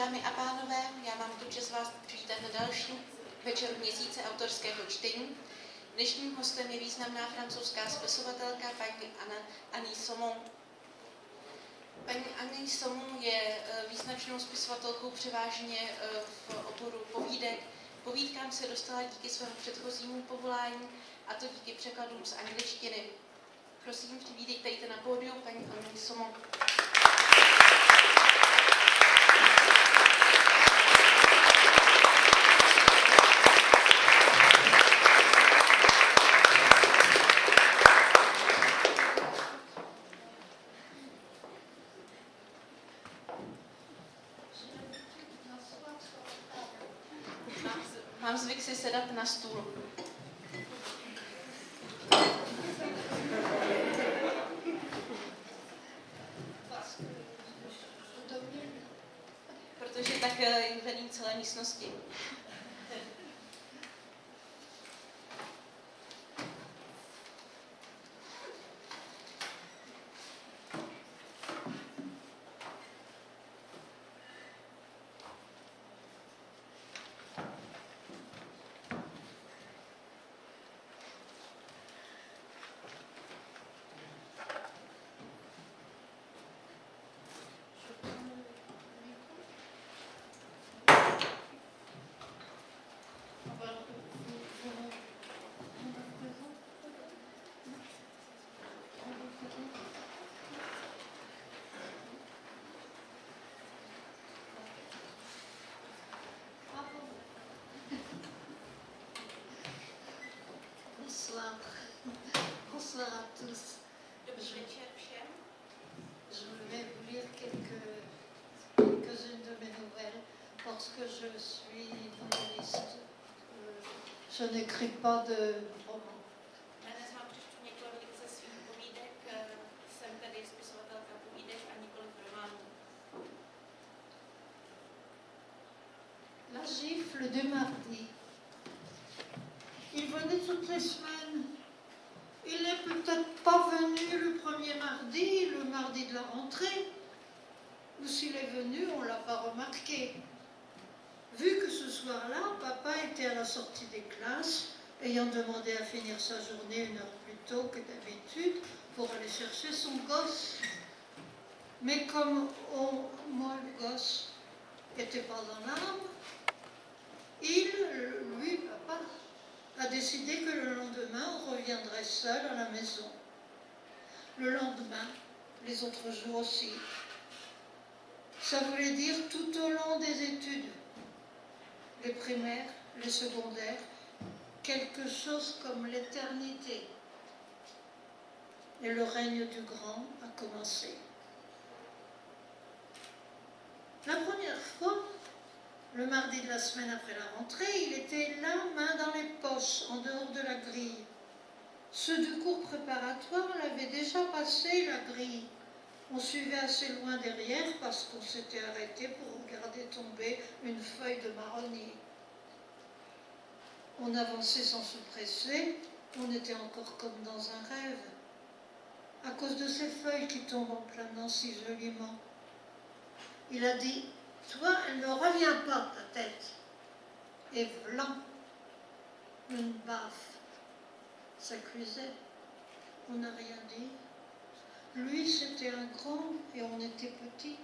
Dámy a pánové, já mám tu čest vás přivítat na další večer měsíce autorského čtení. Dnešním hostem je významná francouzská spisovatelka paní Annie Saumon. Paní Annie Saumon je význačnou spisovatelkou převážně v oboru povídek. Povídkám se dostala díky svému předchozímu povolání, a to díky překladům z angličtiny. Prosím, přivítejte na pódium paní Annie Saumon. Mám zvyk si sedat na stůl. Protože tak vedím celé místnosti. Bonsoir à tous. Je vais vous lire quelques-unes de mes nouvelles parce que je suis nouvelliste. Je n'écris pas de romans. Dnes vám přečtu několik ze svých povídek. Jsem tedy spisovatelka povídek a nikoliv románů. La gifle du mardi. Il venait toutes les semaines. Il n'est peut-être pas venu le premier mardi, le mardi de la rentrée, ou s'il est venu, on ne l'a pas remarqué. Vu que ce soir-là, papa était à la sortie des classes, ayant demandé à finir sa journée 1 heure plus tôt que d'habitude pour aller chercher son gosse. Mais comme moi, le gosse, n'était pas dans l'âme, lui, papa, a décidé que le lendemain, on reviendrait seul à la maison. Le lendemain, les autres jours aussi. Ça voulait dire tout au long des études, les primaires, les secondaires, quelque chose comme l'éternité. Et le règne du grand a commencé. La première fois, le mardi de la semaine après la rentrée, il était là, main dans les poches, en dehors de la grille. Ceux du cours préparatoire l'avaient déjà passé, la grille. On suivait assez loin derrière parce qu'on s'était arrêté pour regarder tomber une feuille de marronnier. On avançait sans se presser, on était encore comme dans un rêve, à cause de ces feuilles qui tombent en planant si joliment. Il a dit: toi, elle ne revient pas, ta tête. Et blanc, une baffe. Ça cuisait. On n'a rien dit. Lui, c'était un grand et on était petits.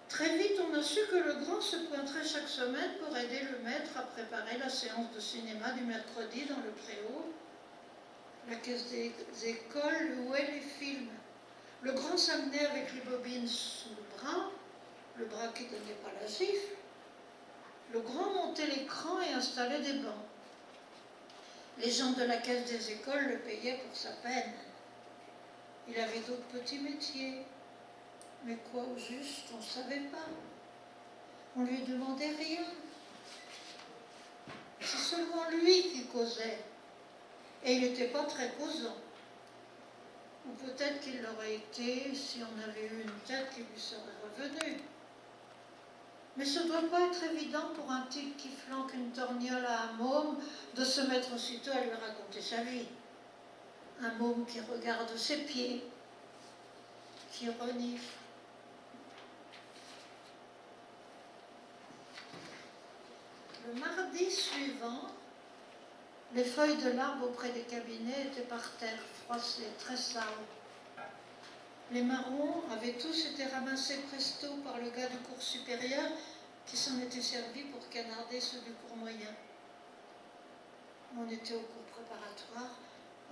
Très vite, on a su que le grand se pointerait chaque semaine pour aider le maître à préparer la séance de cinéma du mercredi dans le préau. La caisse des écoles louait les films. Le grand s'amenait avec les bobines sous le bras qui ne donnait pas la gifle. Le grand montait l'écran et installait des bancs. Les gens de la caisse des écoles le payaient pour sa peine. Il avait d'autres petits métiers. Mais quoi au juste, on ne savait pas. On ne lui demandait rien. C'est seulement lui qui causait. Et il n'était pas très causant. Ou peut-être qu'il l'aurait été si on avait eu une tête qui lui serait revenue. Mais ce ne doit pas être évident pour un type qui flanque une torgnole à un môme de se mettre aussitôt à lui raconter sa vie. Un môme qui regarde ses pieds, qui renifle, Le mardi suivant, les feuilles de l'arbre auprès des cabinets étaient par terre, froissées, très sales. Les marrons avaient tous été ramassés presto par le gars du cours supérieur qui s'en était servi pour canarder ceux du cours moyen. On était au cours préparatoire,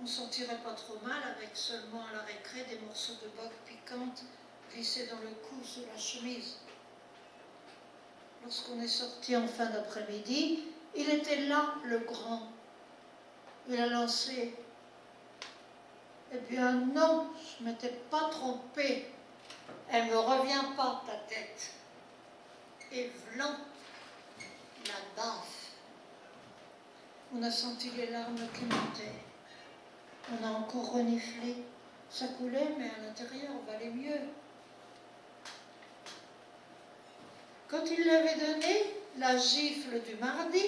on s'en tirait pas trop mal avec seulement à la récré des morceaux de boque piquantes glissés dans le cou sous la chemise. Lorsqu'on est sorti en fin d'après-midi, il était là, le grand. Il a lancé. Eh bien non, je ne m'étais pas trompée. Elle ne me revient pas, ta tête. Et vlan, la baffe. On a senti les larmes qui montaient. On a encore reniflé. Ça coulait, mais à l'intérieur, valait mieux. Quand il l'avait donné, la gifle du mardi,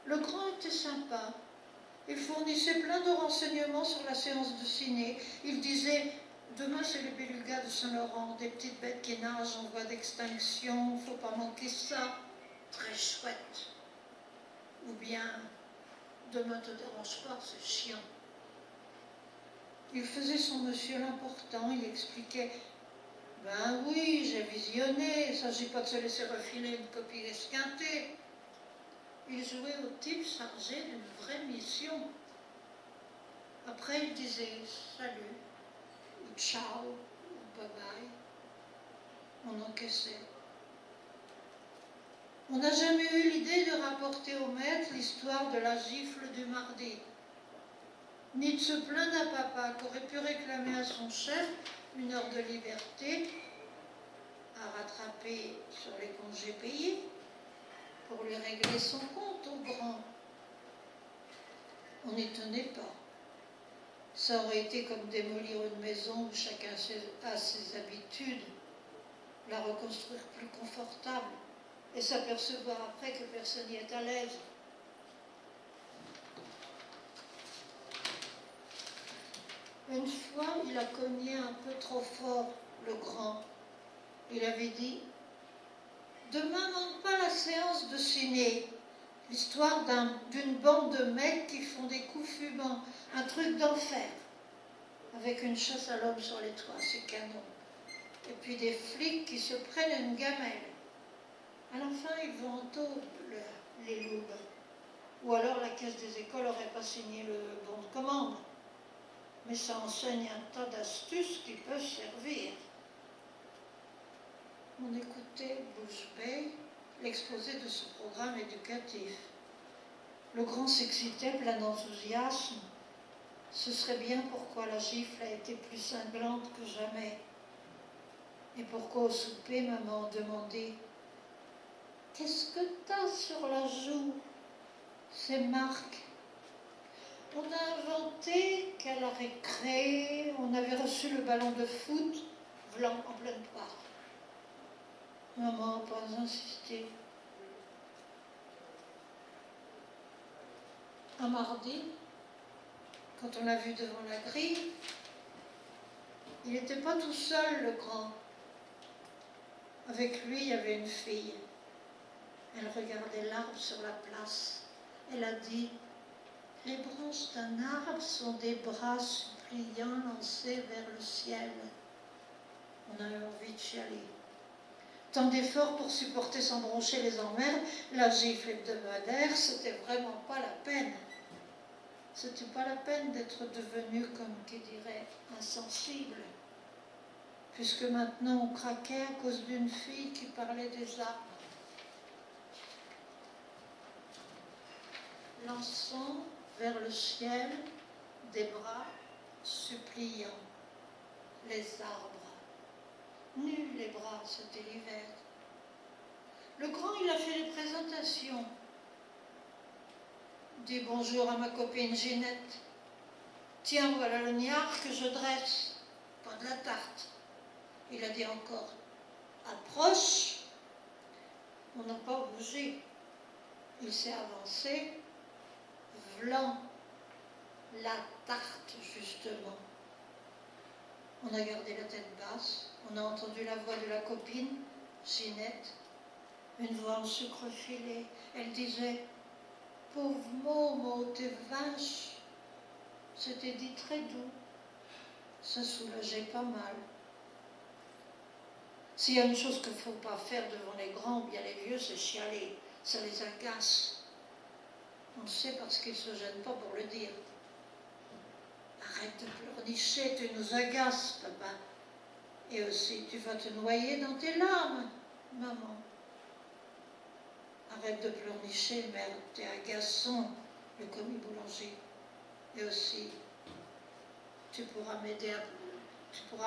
le grand était sympa. Il fournissait plein de renseignements sur la séance de ciné. Il disait, demain c'est les belugas de Saint-Laurent, des petites bêtes qui nagent en voie d'extinction, faut pas manquer ça, très chouette. Ou bien, demain te dérange pas, c'est chiant. Il faisait son monsieur l'important, il expliquait, ben oui, j'ai visionné, il ne s'agit pas de se laisser refiler une copie esquintée. Il jouait au type chargé d'une vraie mission. Après, il disait salut, ou ciao, ou bye bye. On encaissait. On n'a jamais eu l'idée de rapporter au maître l'histoire de la gifle du mardi, ni de se plaindre à papa qu'aurait pu réclamer à son chef une heure de liberté à rattraper sur les congés payés pour lui régler son compte au grand. On n'y tenait pas. Ça aurait été comme démolir une maison où chacun a ses habitudes, la reconstruire plus confortable et s'apercevoir après que personne n'y est à l'aise. Une fois, il a cogné un peu trop fort, le grand. Il avait dit « Demain, manque pas la séance de ciné. L'histoire d'une bande de mecs qui font des coups fumants, un truc d'enfer. Avec une chasse à l'homme sur les toits, c'est canon. Et puis des flics qui se prennent une gamelle. À la fin, ils vont en taube, les loubes. Ou alors la caisse des écoles n'aurait pas signé le bon de commande. Mais ça enseigne un tas d'astuces qui peuvent servir. » On écoutait bouche bée l'exposé de ce programme éducatif. Le grand s'excitait plein d'enthousiasme. Ce serait bien pourquoi la gifle a été plus cinglante que jamais. Et pourquoi au souper, maman demandait « Qu'est-ce que t'as sur la joue ?» C'est Marc. On a inventé qu'à la récré, on avait reçu le ballon de foot, vlan en pleine part. Maman n'a pas insisté. Un mardi, quand on l'a vu devant la grille, il n'était pas tout seul, le grand. Avec lui, il y avait une fille. Elle regardait l'arbre sur la place. Elle a dit « Les branches d'un arbre sont des bras suppliants lancés vers le ciel. » On a eu envie de chialer. Tant d'efforts pour supporter sans broncher les emmerdes, la gifle hebdomadaire, c'était vraiment pas la peine. C'était pas la peine d'être devenu, comme qui dirait, insensible. Puisque maintenant on craquait à cause d'une fille qui parlait des arbres. Lançant vers le ciel des bras suppliants, les arbres. Nus les bras, c'était l'hiver. Le grand, il a fait les présentations. Dis bonjour à ma copine Ginette. Tiens, voilà le niard que je dresse, pas de la tarte. Il a dit encore, approche. On n'a pas bougé. Il s'est avancé. Vlan, la tarte, justement. On a gardé la tête basse. On a entendu la voix de la copine, Ginette. une voix en sucre filé. Elle disait « Pauvre Momo, t'es vache !» C'était dit très doux. Ça soulageait pas mal. S'il y a une chose qu'il ne faut pas faire devant les grands ou bien les vieux, c'est chialer. Ça les agace. On le sait parce qu'ils ne se gênent pas pour le dire. Arrête de pleurnicher, tu nous agaces, papa. Et aussi, tu vas te noyer dans tes larmes, maman. Arrête de pleurnicher, merde, t'es agaçant, le commis boulanger. Et aussi, tu pourras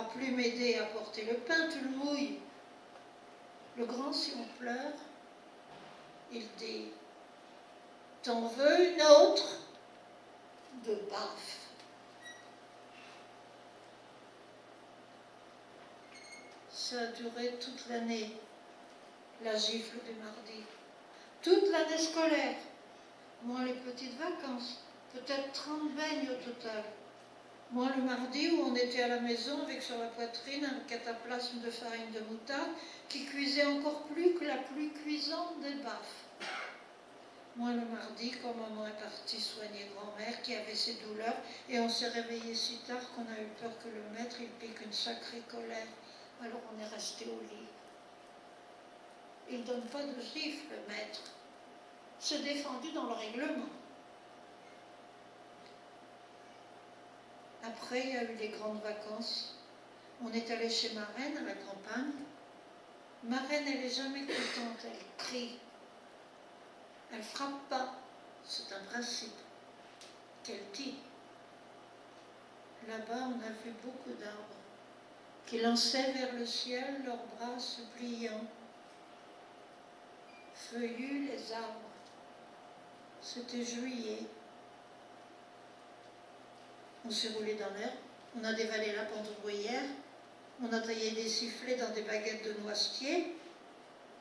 plus m'aider à porter le pain, tu le mouilles. Le grand, si on pleure, il dit « T'en veux une autre ?» de baffe. Ça a duré toute l'année, la gifle du mardi. Toute l'année scolaire, moins les petites vacances, peut-être 30 baignes au total. Moi, le mardi où on était à la maison avec sur la poitrine un cataplasme de farine de moutarde qui cuisait encore plus que la plus cuisante des baffes. Moi, le mardi, quand maman est partie soigner grand-mère qui avait ses douleurs et on s'est réveillé si tard qu'on a eu peur que le maître il pique une sacrée colère. Alors on est resté au lit. Il ne donne pas de gifle, le maître. C'est défendu dans le règlement. Après, il y a eu les grandes vacances. On est allé chez ma reine à la campagne. Ma reine, elle n'est jamais contente, elle crie. Elle frappe pas, c'est un principe qu'elle dit. Là-bas, on a vu beaucoup d'arbres qui lançaient vers le ciel leurs bras suppliants. Feuillus les arbres. C'était juillet. On s'est roulé dans l'herbe, on a dévalé la pente bruyère, on a taillé des sifflets dans des baguettes de noisetier.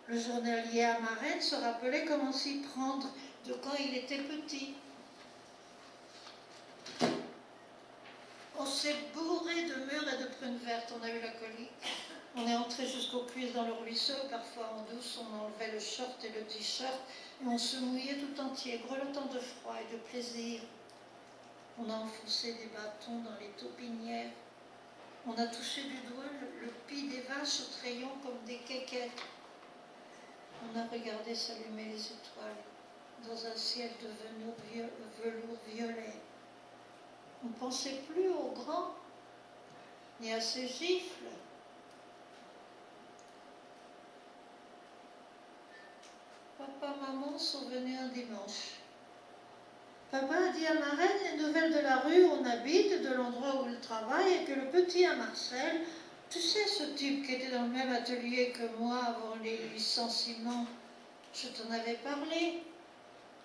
Le journalier à ma reine se rappelait comment s'y prendre de quand il était petit. On s'est bourré de mûres et de prunes vertes, on a eu la colique. On est entré jusqu'aux cuisses dans le ruisseau, parfois en douce, on enlevait le short et le t-shirt, et on se mouillait tout entier, grelottant de froid et de plaisir. On a enfoncé des bâtons dans les taupinières. On a touché du doigt le pis des vaches au crayon comme des quéquettes. On a regardé s'allumer les étoiles dans un ciel de velours violet. On ne pensait plus aux grands, ni à ces gifles. Papa, maman sont venus un dimanche. Papa a dit à ma reine les nouvelles de la rue où on habite, de l'endroit où il travaille, et que le petit à Marcel, tu sais ce type qui était dans le même atelier que moi avant les licenciements, je t'en avais parlé,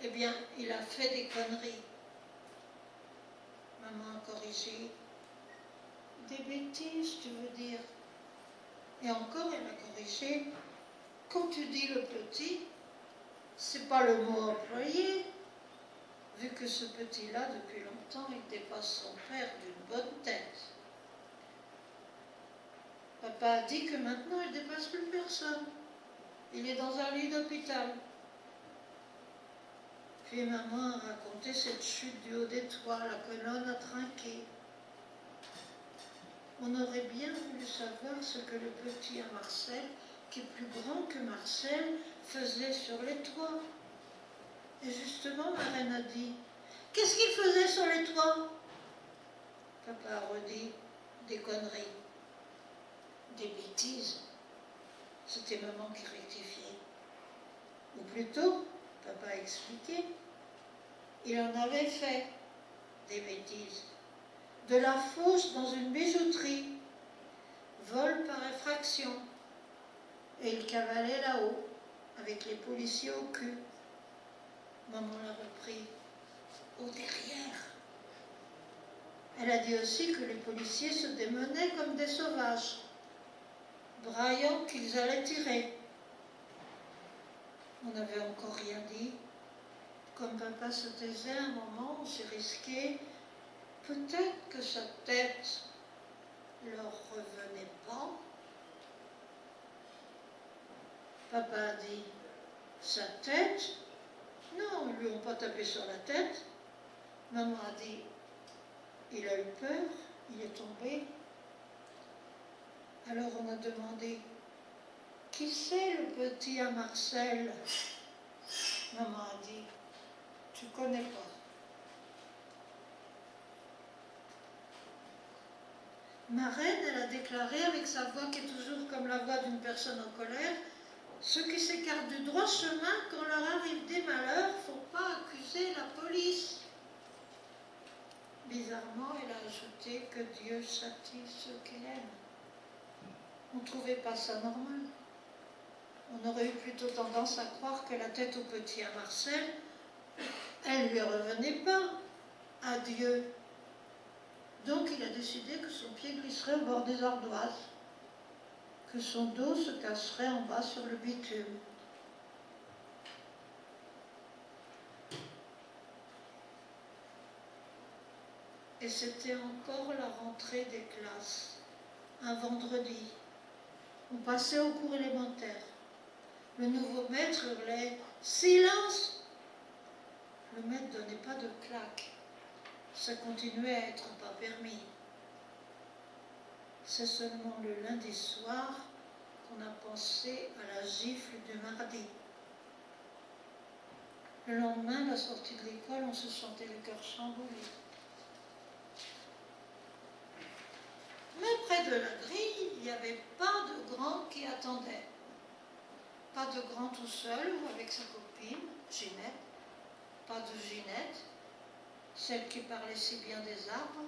eh bien, il a fait des conneries. Maman a corrigé. Des bêtises, tu veux dire. Et encore, elle a corrigé. Quand tu dis le petit, c'est pas le mot employé. Vu que ce petit-là, depuis longtemps, il dépasse son père d'une bonne tête. Papa a dit que maintenant, il ne dépasse plus personne. Il est dans un lit d'hôpital. Puis maman a raconté cette chute du haut des toits, la colonne a trinqué. On aurait bien voulu savoir ce que le petit à Marcel, qui est plus grand que Marcel, faisait sur les toits. Et justement, ma reine a dit « Qu'est-ce qu'il faisait sur les toits ?» Papa a redit « Des conneries, des bêtises. » C'était maman qui rectifiait. Ou plutôt, papa a expliqué, il en avait fait des bêtises. De la fausse dans une bijouterie, vol par effraction. Et il cavalait là-haut, avec les policiers au cul. Maman l'a repris au derrière. Elle a dit aussi que les policiers se démenaient comme des sauvages, braillant qu'ils allaient tirer. On n'avait encore rien dit. Comme papa se taisait un moment, on s'est risqué. Peut-être que sa tête leur revenait pas. Papa a dit sa tête. Non, ils ne lui ont pas tapé sur la tête. Maman a dit, il a eu peur, il est tombé. Alors on a demandé, qui c'est le petit à Marcel? Maman a dit, tu connais pas. Ma reine, elle a déclaré avec sa voix qui est toujours comme la voix d'une personne en colère, ceux qui s'écartent du droit chemin, quand leur arrive des malheurs, il ne faut pas accuser la police. Bizarrement, elle a ajouté que Dieu châtie ceux qu'il aime. On ne trouvait pas ça normal. On aurait eu plutôt tendance à croire que la tête au petit à Marcel, elle ne lui revenait pas à Dieu. Donc il a décidé que son pied glisserait au bord des ardoises, que son dos se casserait en bas sur le bitume. Et c'était encore la rentrée des classes, un vendredi. On passait au cours élémentaire. Le nouveau maître hurlait « Silence !» Le maître ne donnait pas de claque. Ça continuait à être pas permis. C'est seulement le lundi soir qu'on a pensé à la gifle du mardi. Le lendemain, à la sortie de l'école, on se sentait le cœur chamboulé. Mais près de la grille, il n'y avait pas de grand qui attendait. Pas de grand tout seul ou avec sa copine, Ginette. Pas de Ginette, celle qui parlait si bien des arbres,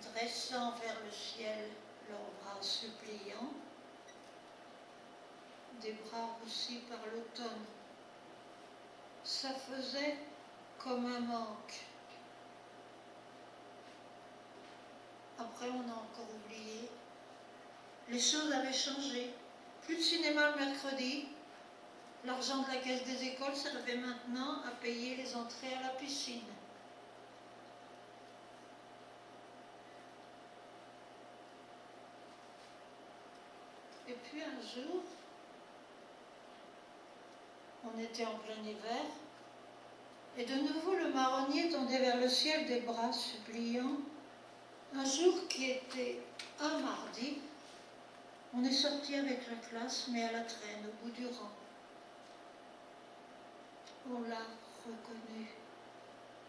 dressant vers le ciel leurs bras suppliants, des bras roussis par l'automne. Ça faisait comme un manque. Après, on a encore oublié. Les choses avaient changé. Plus de cinéma le mercredi. L'argent de la caisse des écoles servait maintenant à payer les entrées à la piscine. Et puis un jour, on était en plein hiver, et de nouveau le marronnier tendait vers le ciel des bras suppliants. Un jour qui était un mardi, on est sorti avec la classe, mais à la traîne, au bout du rang. On l'a reconnu,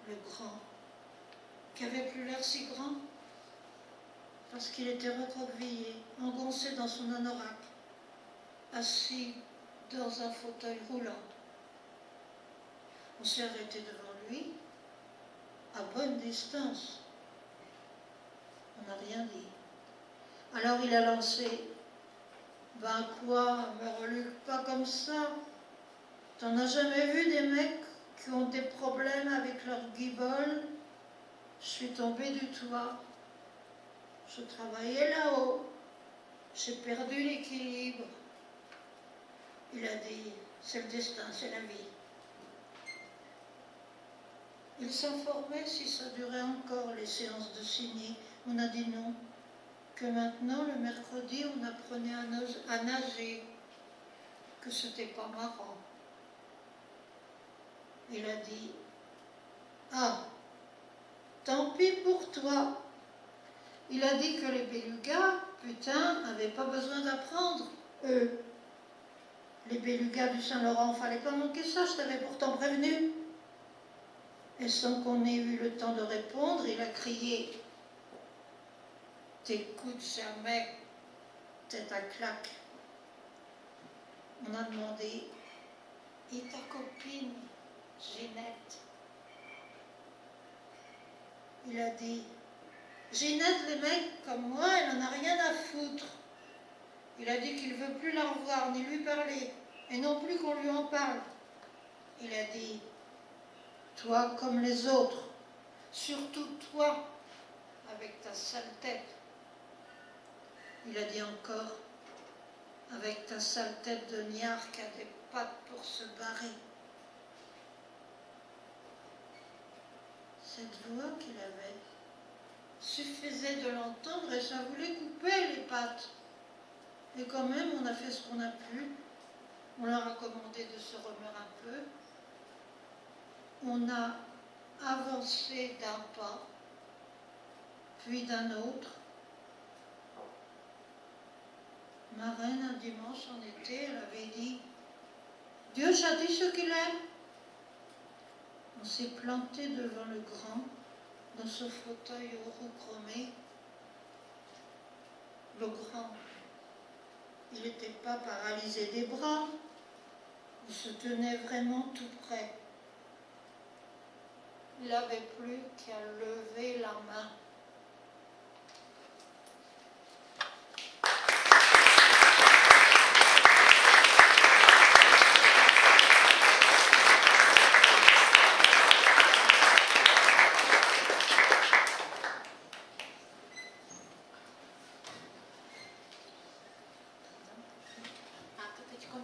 le grand, qui avait plus l'air si grand, parce qu'il était recroquevillé, engoncé dans son anorak, assis dans un fauteuil roulant. On s'est arrêté devant lui, à bonne distance. On n'a rien dit. Alors il a lancé « Ben quoi, me reluque pas comme ça. T'en as jamais vu des mecs qui ont des problèmes avec leur guibole? Je suis tombée du toit. Je travaillais là-haut. J'ai perdu l'équilibre. » Il a dit « C'est le destin, c'est la vie. » Il s'informait si ça durait encore les séances de ciné. On a dit non, que maintenant, le mercredi, on apprenait à nager, que c'était pas marrant. Il a dit « Ah, tant pis pour toi. » Il a dit que les belugas, putain, n'avaient pas besoin d'apprendre, eux. Les belugas du Saint-Laurent, fallait pas manquer ça, je t'avais pourtant prévenu. Et sans qu'on ait eu le temps de répondre, il a crié « T'écoutes jamais, tête à claque. » On a demandé « Et ta copine, Ginette ?» Il a dit « Ginette, les mecs comme moi, elle n'en a rien à foutre. » Il a dit qu'il ne veut plus la revoir, ni lui parler, et non plus qu'on lui en parle. Il a dit « Toi comme les autres, surtout toi, avec ta sale tête. » Il a dit encore « Avec ta sale tête de niard qui a des pattes pour se barrer. » Cette voix qu'il avait suffisait de l'entendre et ça voulait couper les pattes. Et quand même, on a fait ce qu'on a pu. On leur a commandé de se remuer un peu. On a avancé d'un pas, puis d'un autre. Ma reine, un dimanche en été, elle avait dit « Dieu châtie ceux qu'il aime ». On s'est planté devant le grand, dans ce fauteuil au roux chromé. Le grand, il n'était pas paralysé des bras, il se tenait vraiment tout près. Il n'avait plus qu'à lever la main.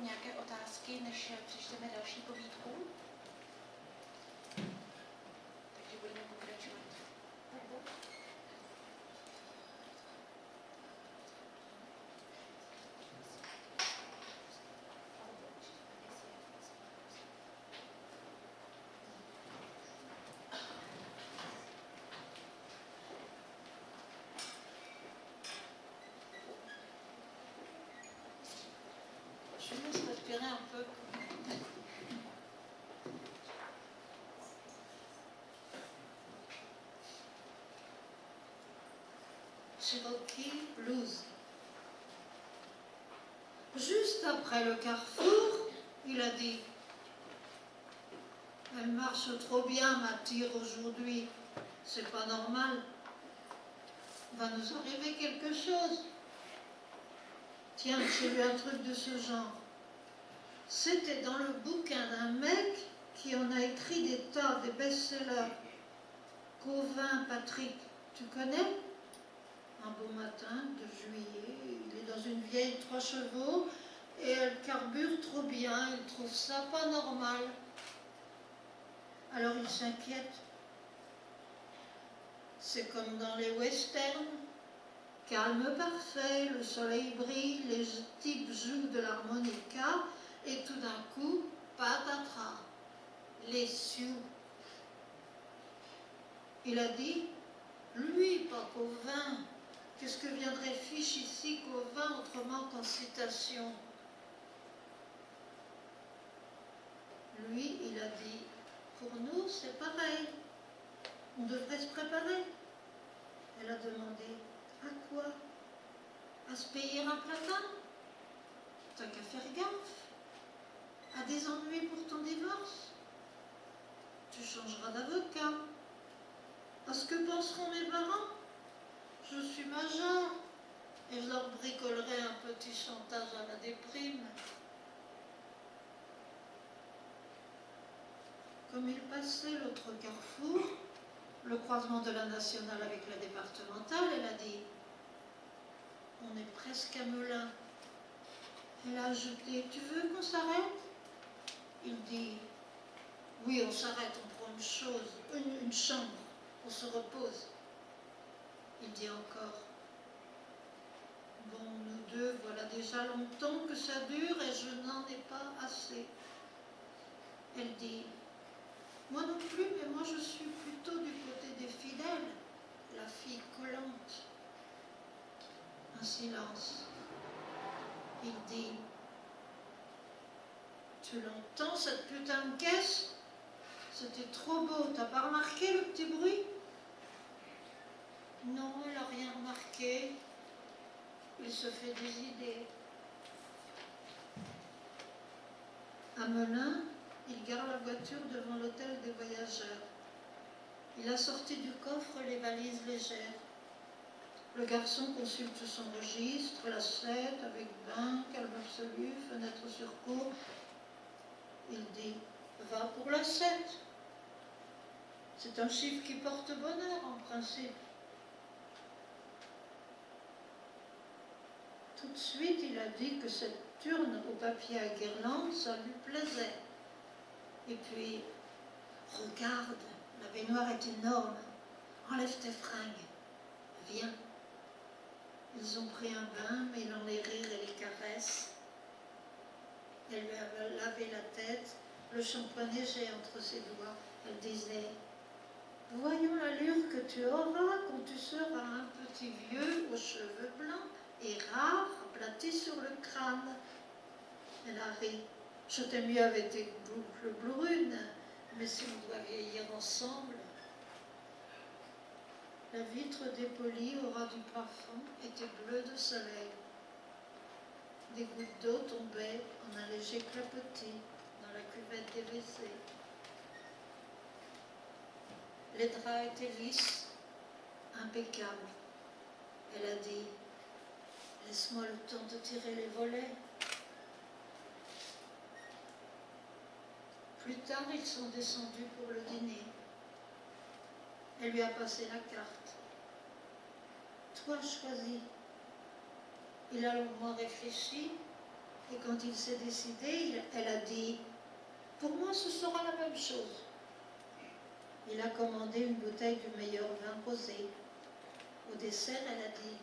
Nějaké otázky, než přečteme další povídku? Takže budeme pokračovat. Je vous laisse respirer un peu. Cherokee Blues. Juste après le carrefour, il a dit « Elle marche trop bien, ma tire, aujourd'hui. C'est pas normal. Va nous arriver quelque chose. » Tiens, j'ai lu un truc de ce genre. C'était dans le bouquin d'un mec qui en a écrit des tas, des best-sellers. Cauvin Patrick, tu connais? Un beau matin de juillet, il est dans une vieille 3 chevaux et elle carbure trop bien, il trouve ça pas normal. Alors il s'inquiète. C'est comme dans les westerns. Calme parfait, le soleil brille, les types jouent de l'harmonica et tout d'un coup, patatras, les Sioux. Il a dit, lui, pas Cauvin. Qu'est-ce que viendrait fiche ici Cauvin autrement qu'en citation? Lui, il a dit, pour nous, c'est pareil. On devrait se préparer. Elle a demandé, à quoi? À se payer un platane? T'as qu'à faire gaffe. À des ennuis pour ton divorce? Tu changeras d'avocat. À ce que penseront mes parents? Je suis majeure et je leur bricolerai un petit chantage à la déprime. Comme il passait l'autre carrefour, le croisement de la nationale avec la départementale, elle a dit « On est presque à Melun ». Elle a ajouté « Tu veux qu'on s'arrête ?» Il dit « Oui, on s'arrête, on prend une chambre, on se repose ». Il dit encore « Bon, nous deux, voilà déjà longtemps que ça dure et je n'en ai pas assez ». Elle dit « Moi non plus, mais moi je suis plutôt du côté des fidèles, la fille collante. » Un silence. Il dit « Tu l'entends cette putain de caisse? C'était trop beau, t'as pas remarqué le petit bruit? » Non, elle n'a rien remarqué. Il se fait des idées. À Melun, il gare la voiture devant l'hôtel des voyageurs. Il a sorti du coffre les valises légères. Le garçon consulte son registre, l'assiette avec bain, calme absolu, fenêtre sur cour. Il dit « Va pour l'assiette. C'est un chiffre qui porte bonheur en principe. » Tout de suite, il a dit que cette urne au papier à guirlande, ça lui plaisait. Et puis, regarde, la baignoire est énorme. Enlève tes fringues. Viens. Ils ont pris un bain, mêlant les rires et les caresses. Elle lui avait lavé la tête, le shampoing léger entre ses doigts. Elle disait: voyons l'allure que tu auras quand tu seras un petit vieux aux cheveux blancs et rares, aplatis sur le crâne. Elle a ri. Je t'aime mieux avec tes boucles brunes, mais si on doit vieillir ensemble. La vitre dépolie au ras du plafond était bleue de soleil. Des gouttes d'eau tombaient en un léger clapotis dans la cuvette des WC. Les draps étaient lisses, impeccables. Elle a dit: laisse-moi le temps de tirer les volets. Plus tard, ils sont descendus pour le dîner. Elle lui a passé la carte. Toi, choisis. Il a longuement réfléchi et quand il s'est décidé, elle a dit: pour moi, ce sera la même chose. Il a commandé une bouteille du meilleur vin rosé. Au dessert, elle a dit: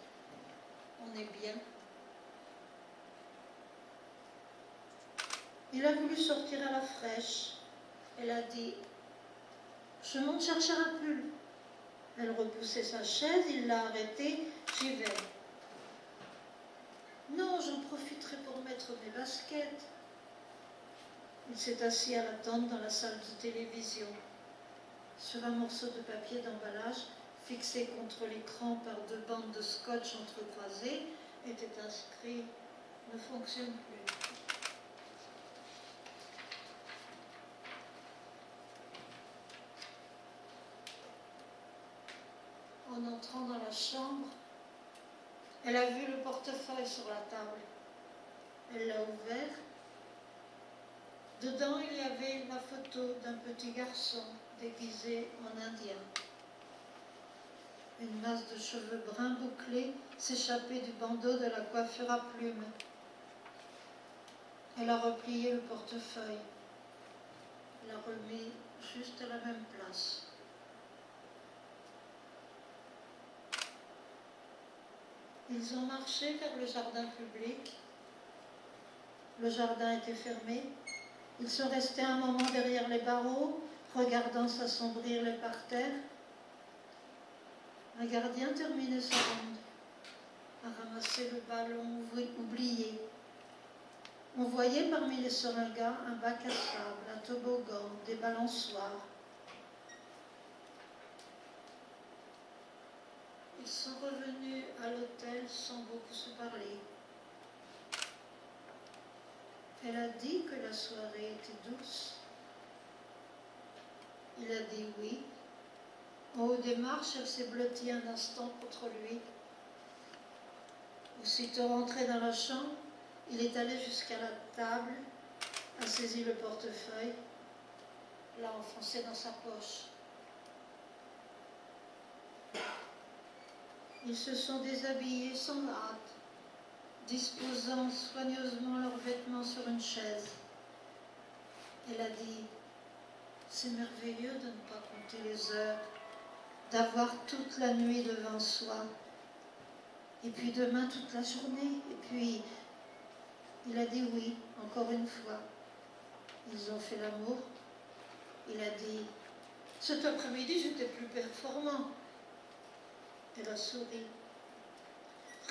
on est bien. Il a voulu sortir à la fraîche. Elle a dit: je monte chercher un pull. Elle repoussait sa chaise, il l'a arrêtée. J'y vais. Non, j'en profiterai pour mettre mes baskets. Il s'est assis à la tente dans la salle de télévision. Sur un morceau de papier d'emballage, fixé contre l'écran par 2 bandes de scotch entrecroisées, était inscrit: ne fonctionne plus. En entrant dans la chambre, elle a vu le portefeuille sur la table. Elle l'a ouvert. Dedans, il y avait la photo d'un petit garçon déguisé en indien. Une masse de cheveux bruns bouclés s'échappait du bandeau de la coiffure à plumes. Elle a replié le portefeuille, l'a remis juste à la même place. Ils ont marché vers le jardin public. Le jardin était fermé. Ils sont restés un moment derrière les barreaux, regardant s'assombrir les parterres. Un gardien terminait sa ronde, a ramassé le ballon oublié. On voyait parmi les seringas un bac à sable, un toboggan, des balançoires. Ils sont revenus à l'hôtel sans beaucoup se parler. Elle a dit que la soirée était douce. Il a dit oui. En haut des marches, elle s'est blottie un instant contre lui. Aussitôt rentré dans la chambre, il est allé jusqu'à la table, a saisi le portefeuille, l'a enfoncé dans sa poche. Ils se sont déshabillés sans hâte, disposant soigneusement leurs vêtements sur une chaise. Elle a dit: c'est merveilleux de ne pas compter les heures, d'avoir toute la nuit devant soi, et puis demain toute la journée. Et puis, il a dit oui, encore une fois. Ils ont fait l'amour. Il a dit: cet après-midi, j'étais plus performant. Elle a souri.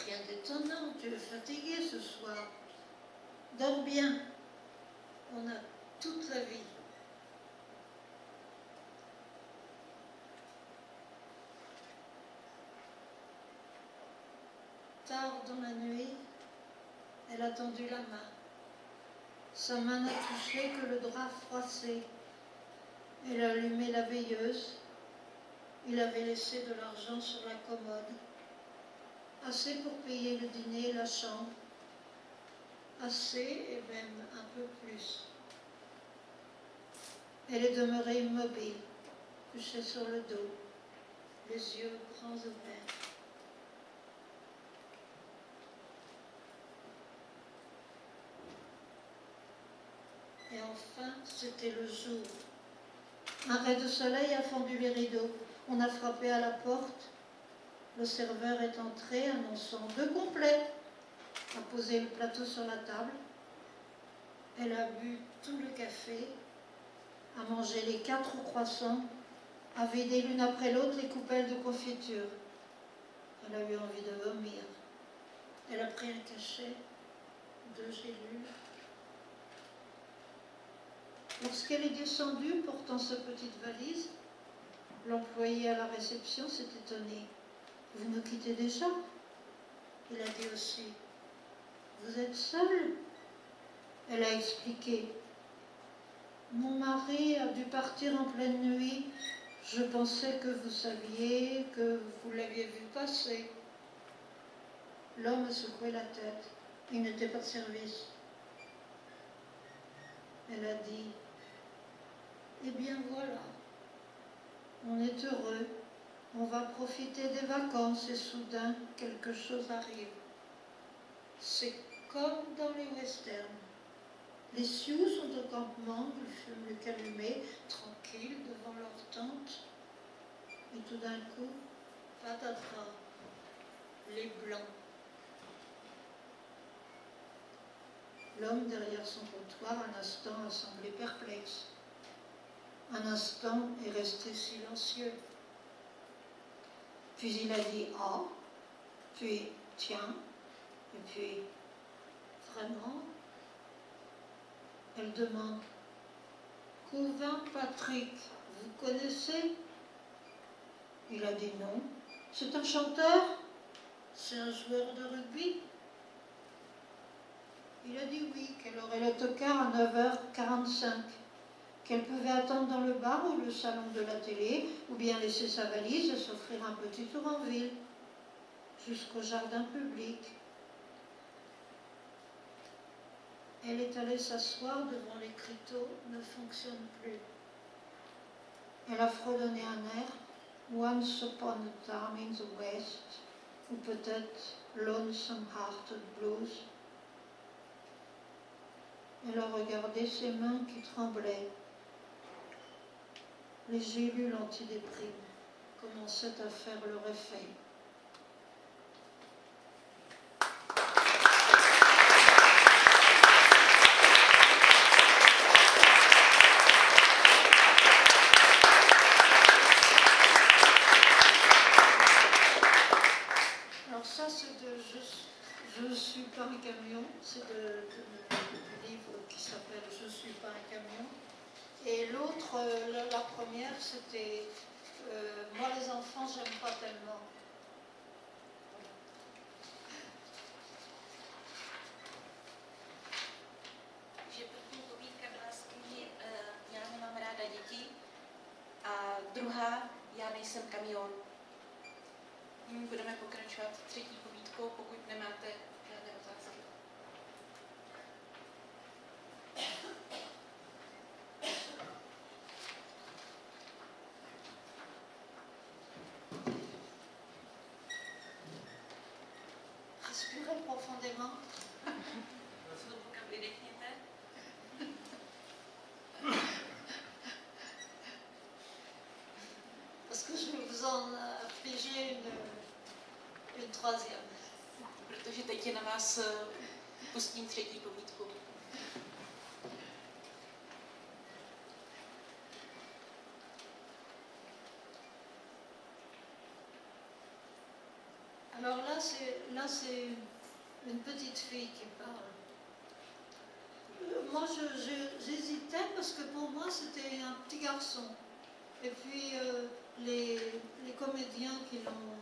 Rien d'étonnant, tu es fatiguée ce soir. Dors bien. On a toute la vie. Tard dans la nuit, elle a tendu la main. Sa main n'a touché que le drap froissé. Elle a allumé la veilleuse. Il avait laissé de l'argent sur la commode. Assez pour payer le dîner et la chambre. Assez et même un peu plus. Elle est demeurée immobile, couchée sur le dos, les yeux grands ouverts. Et enfin, c'était le jour. Un ray de soleil a fendu les rideaux. On a frappé à la porte. Le serveur est entré, annonçant 2 complets. A posé le plateau sur la table. Elle a bu tout le café, a mangé les 4 croissants, a vidé l'une après l'autre les coupelles de confiture. Elle a eu envie de vomir. Elle a pris un cachet, 2 gélules. Lorsqu'elle est descendue, portant sa petite valise, l'employé à la réception s'est étonné. « Vous me quittez déjà ?» Il a dit aussi. « Vous êtes seule ?» Elle a expliqué. « Mon mari a dû partir en pleine nuit. Je pensais que vous saviez, que vous l'aviez vu passer. » L'homme a secoué la tête. Il n'était pas de service. Elle a dit, « Eh bien voilà, on est heureux, on va profiter des vacances et soudain quelque chose arrive. C'est comme dans les westerns. Les Sioux sont au campement, ils fument le calumet, tranquilles devant leur tente. Et tout d'un coup, patatras, les Blancs. L'homme derrière son comptoir, un instant, a semblé perplexe. Un instant est resté silencieux. Puis il a dit « Ah », puis « Tiens », et puis « Vraiment ?» Elle demande « Couvin Patrick, vous connaissez ?» Il a dit non. « C'est un chanteur ? C'est un joueur de rugby ?» Il a dit oui, qu'elle aurait le tocard à 9h45, qu'elle pouvait attendre dans le bar ou le salon de la télé, ou bien laisser sa valise et s'offrir un petit tour en ville, jusqu'au jardin public. Elle est allée s'asseoir devant l'écriteau, ne fonctionne plus. Elle a fredonné un air, Once Upon a Time in the West, ou peut-être Lonesome Hearted Blues. Elle a regardé ses mains qui tremblaient. Les gélules antidéprime commençaient à faire leur effet. Alors ça, c'est de Je suis pas un camion, c'est du livre qui s'appelle Je suis pas un camion. Et l'autre, la première, c'était Moi les enfants, j'aime pas tellement. Že první povídka byla z knihy Já nemám ráda děti a druhá Já nejsem kamion. Nyní budeme pokračovat třetí povídkou, pokud nemáte žádné otázky. Respirez profondément. Zhluboka vydechněte. Parce que je vais vous en infliger une troisième. Protože teď je na vás pustím třetí povídku. Alors là c'est une petite fille qui parle. Moi j'hésitais parce que pour moi c'était un petit garçon. Et puis les comédiens qui l'ont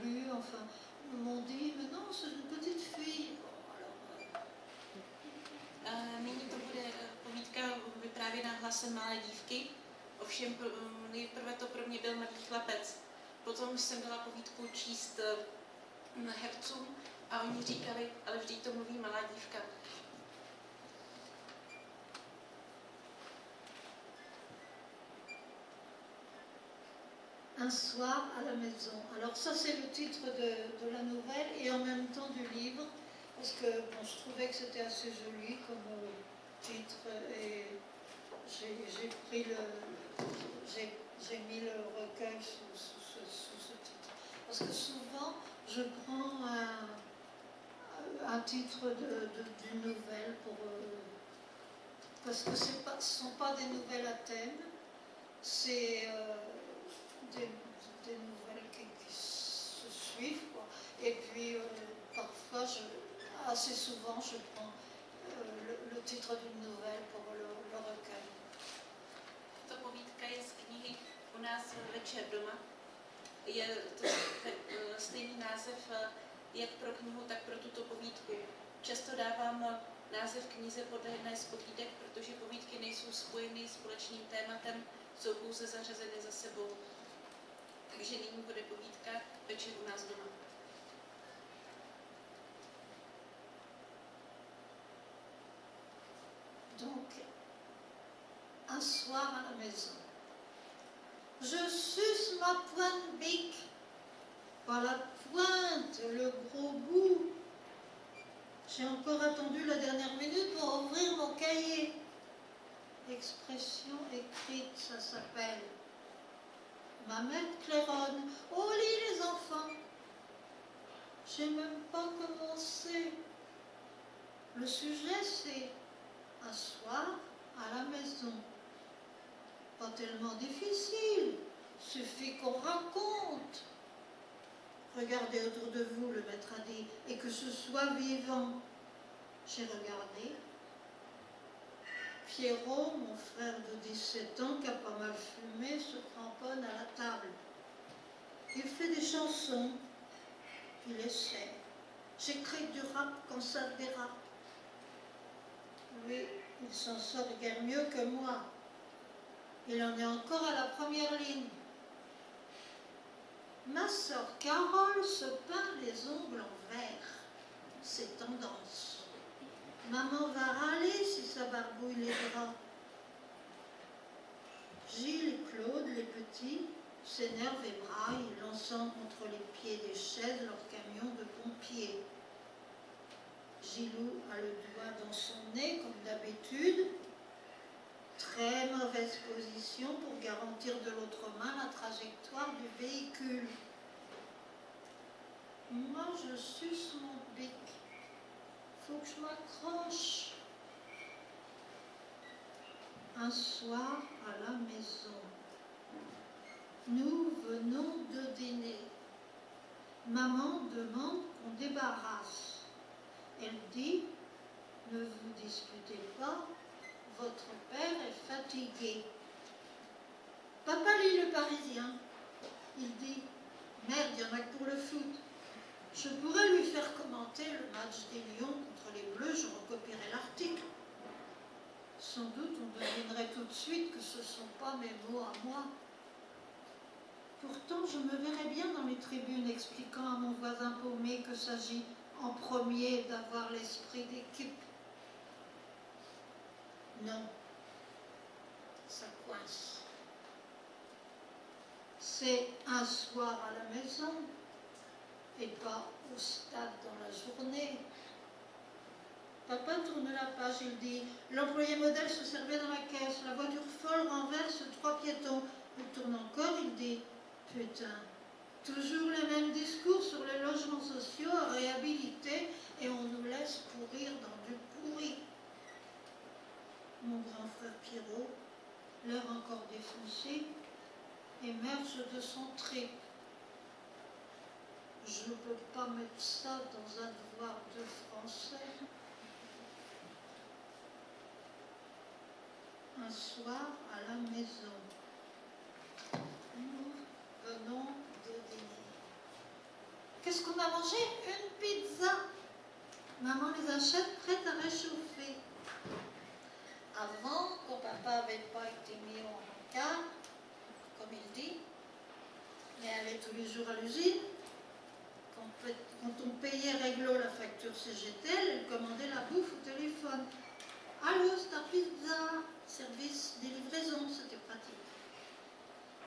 lu, enfin, m'ont dit mais non, c'est une petite fille. Bon, alors, Nyní to bude povídka vyprávěná hlasem malé dívky, ovšem nejprve to pro mě byl mladý chlapec. Potom jsem dala povídku číst hercům a oni říkali, ale vždyť to mluví malá dívka. Un soir à la maison. Alors ça c'est le titre de la nouvelle et en même temps du livre, parce que bon, je trouvais que c'était assez joli comme titre et j'ai mis le recueil sous ce titre. Parce que souvent je prends un titre d'une nouvelle parce que ce ne sont pas des nouvelles à thème, c'est des nouvelles qui se suivent, quoi. Et puis parfois, assez souvent, je prends le titre d'une nouvelle pour le recueil. To povídka je z knihy U nás večer doma. Je to stejný název jak pro knihu, tak pro tuto povídku. Často dávám název knize podle jedné z povídek, protože povídky nejsou spojeny společným tématem, jsou pouze zařazeny za sebou. Takže nyní bude povídka Večer u nás doma. Donc, un soir à la maison. Je suce ma pointe bic, pas la pointe, le gros bout. J'ai encore attendu la dernière minute pour ouvrir mon cahier. Expression écrite, ça s'appelle. Ma mère claironne. Au lit les enfants. J'ai même pas commencé. Le sujet c'est asseoir à la maison. Pas tellement difficile, suffit qu'on raconte. Regardez autour de vous, le maître a dit, et que ce soit vivant. J'ai regardé. Pierrot, mon frère de 17 ans, qui a pas mal fumé, se cramponne à la table. Il fait des chansons. Il essaie. J'écris du rap quand ça dérape. Lui, il s'en sort guère mieux que moi. Il en est encore à la première ligne. Ma sœur Carole se peint les ongles en vert. C'est tendance. Maman va râler si ça barbouille les bras. Gilles et Claude, les petits, s'énervent et braillent, lançant contre les pieds des chaises leur camion de pompiers. Gilou a le doigt dans son nez, comme d'habitude. Très mauvaise position pour garantir de l'autre main la trajectoire du véhicule. Moi, je suce mon bic. Faut que je m'accroche. Un soir à la maison. Nous venons de dîner. Maman demande qu'on débarrasse. Elle dit, ne vous disputez pas, votre père est fatigué. Papa lit le Parisien. Il dit, merde, il y en a que pour le foot. Je pourrais lui faire commenter le match des Lions contre les Bleus, je recopierais l'article. Sans doute, on devinerait tout de suite que ce ne sont pas mes mots à moi. Pourtant, je me verrais bien dans les tribunes expliquant à mon voisin paumé qu'il s'agit en premier d'avoir l'esprit d'équipe. Non, ça coince. C'est un soir à la maison et pas au stade dans la journée. Papa tourne la page, il dit « L'employé modèle se servait dans la caisse, la voiture folle renverse 3 piétons. » Il tourne encore, il dit « Putain, toujours les mêmes discours sur les logements sociaux à réhabiliter et on nous laisse pourrir dans du pourri. » Mon grand frère Pierrot, l'air encore défoncé, émerge de son trip. Je ne peux pas mettre ça dans un devoir de français. Un soir à la maison. Nous venons de dîner. Qu'est-ce qu'on a mangé? Une pizza. Maman les achète prêtes à réchauffer. Avant, quand papa n'avait pas été mis en encart, comme il dit, mais allait tous les jours à l'usine, quand on payait réglo la facture CGTL, elle commandait la bouffe au téléphone. Allô, Star Pizza, service des livraisons, c'était pratique.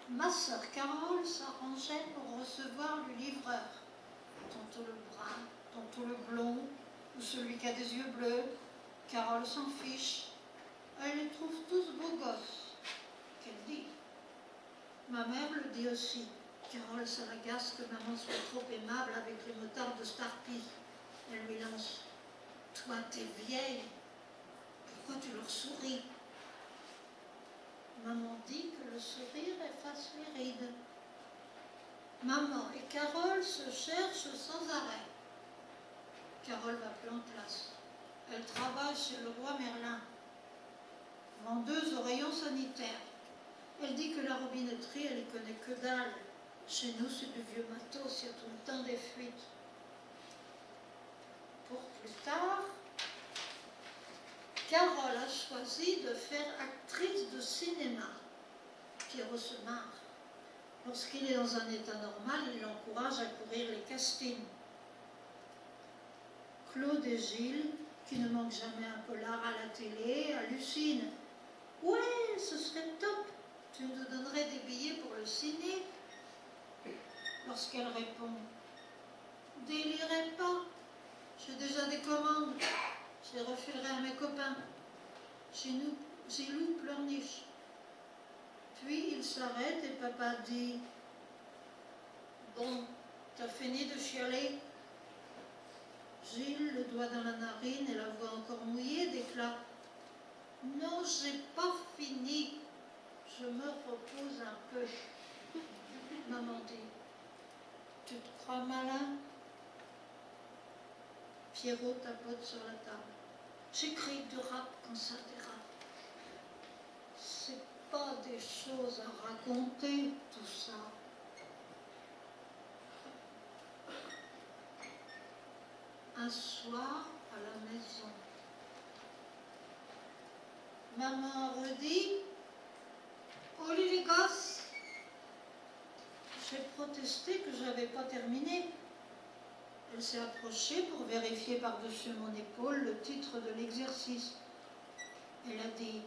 Ma sœur Carole s'arrangeait pour recevoir le livreur. Tantôt le brun, tantôt le blond, ou celui qui a des yeux bleus. Carole s'en fiche. Elle les trouve tous beaux gosses. Qu'elle dit. Ma mère le dit aussi. Carole, ça l'agace que maman soit trop aimable avec les motards de Star Pizza. Elle lui lance. Toi, t'es vieille. pourquoi tu leur souris? Maman dit que le sourire efface les rides. Maman et Carole se cherchent sans arrêt. Carole va plus en classe. Elle travaille chez le roi Merlin, vendeuse au rayon sanitaire. Elle dit que la robinetterie, elle ne connaît que dalle. Chez nous, c'est du vieux matos, il y a tout le temps des fuites. Pour plus tard, Carole a choisi de faire actrice de cinéma. Pierrot se marre. Lorsqu'il est dans un état normal, il l'encourage à courir les castings. Claude et Gilles, qui ne manquent jamais un polar à la télé, hallucinent. « Ouais, ce serait top, tu nous donnerais des billets pour le ciné ?» Lorsqu'elle répond « Délirez pas, j'ai déjà des commandes, je les refilerai à mes copains. Chez nous, Gilou pleurniche. » Puis il s'arrête et papa dit « Bon, t'as fini de chialer ?» Gilles, le doigt dans la narine et la voix encore mouillée, déclare « Non, j'ai pas fini, je me repose un peu. » Maman dit « Tu te crois malin ?» Pierrot tapote sur la table. « J'écris du rap quand ça dérape. C'est pas des choses à raconter, tout ça. » Un soir, à la maison, maman redit « Oh les gosses !» J'ai protesté que je n'avais pas terminé. Elle s'est approchée pour vérifier par-dessus mon épaule le titre de l'exercice. Elle a dit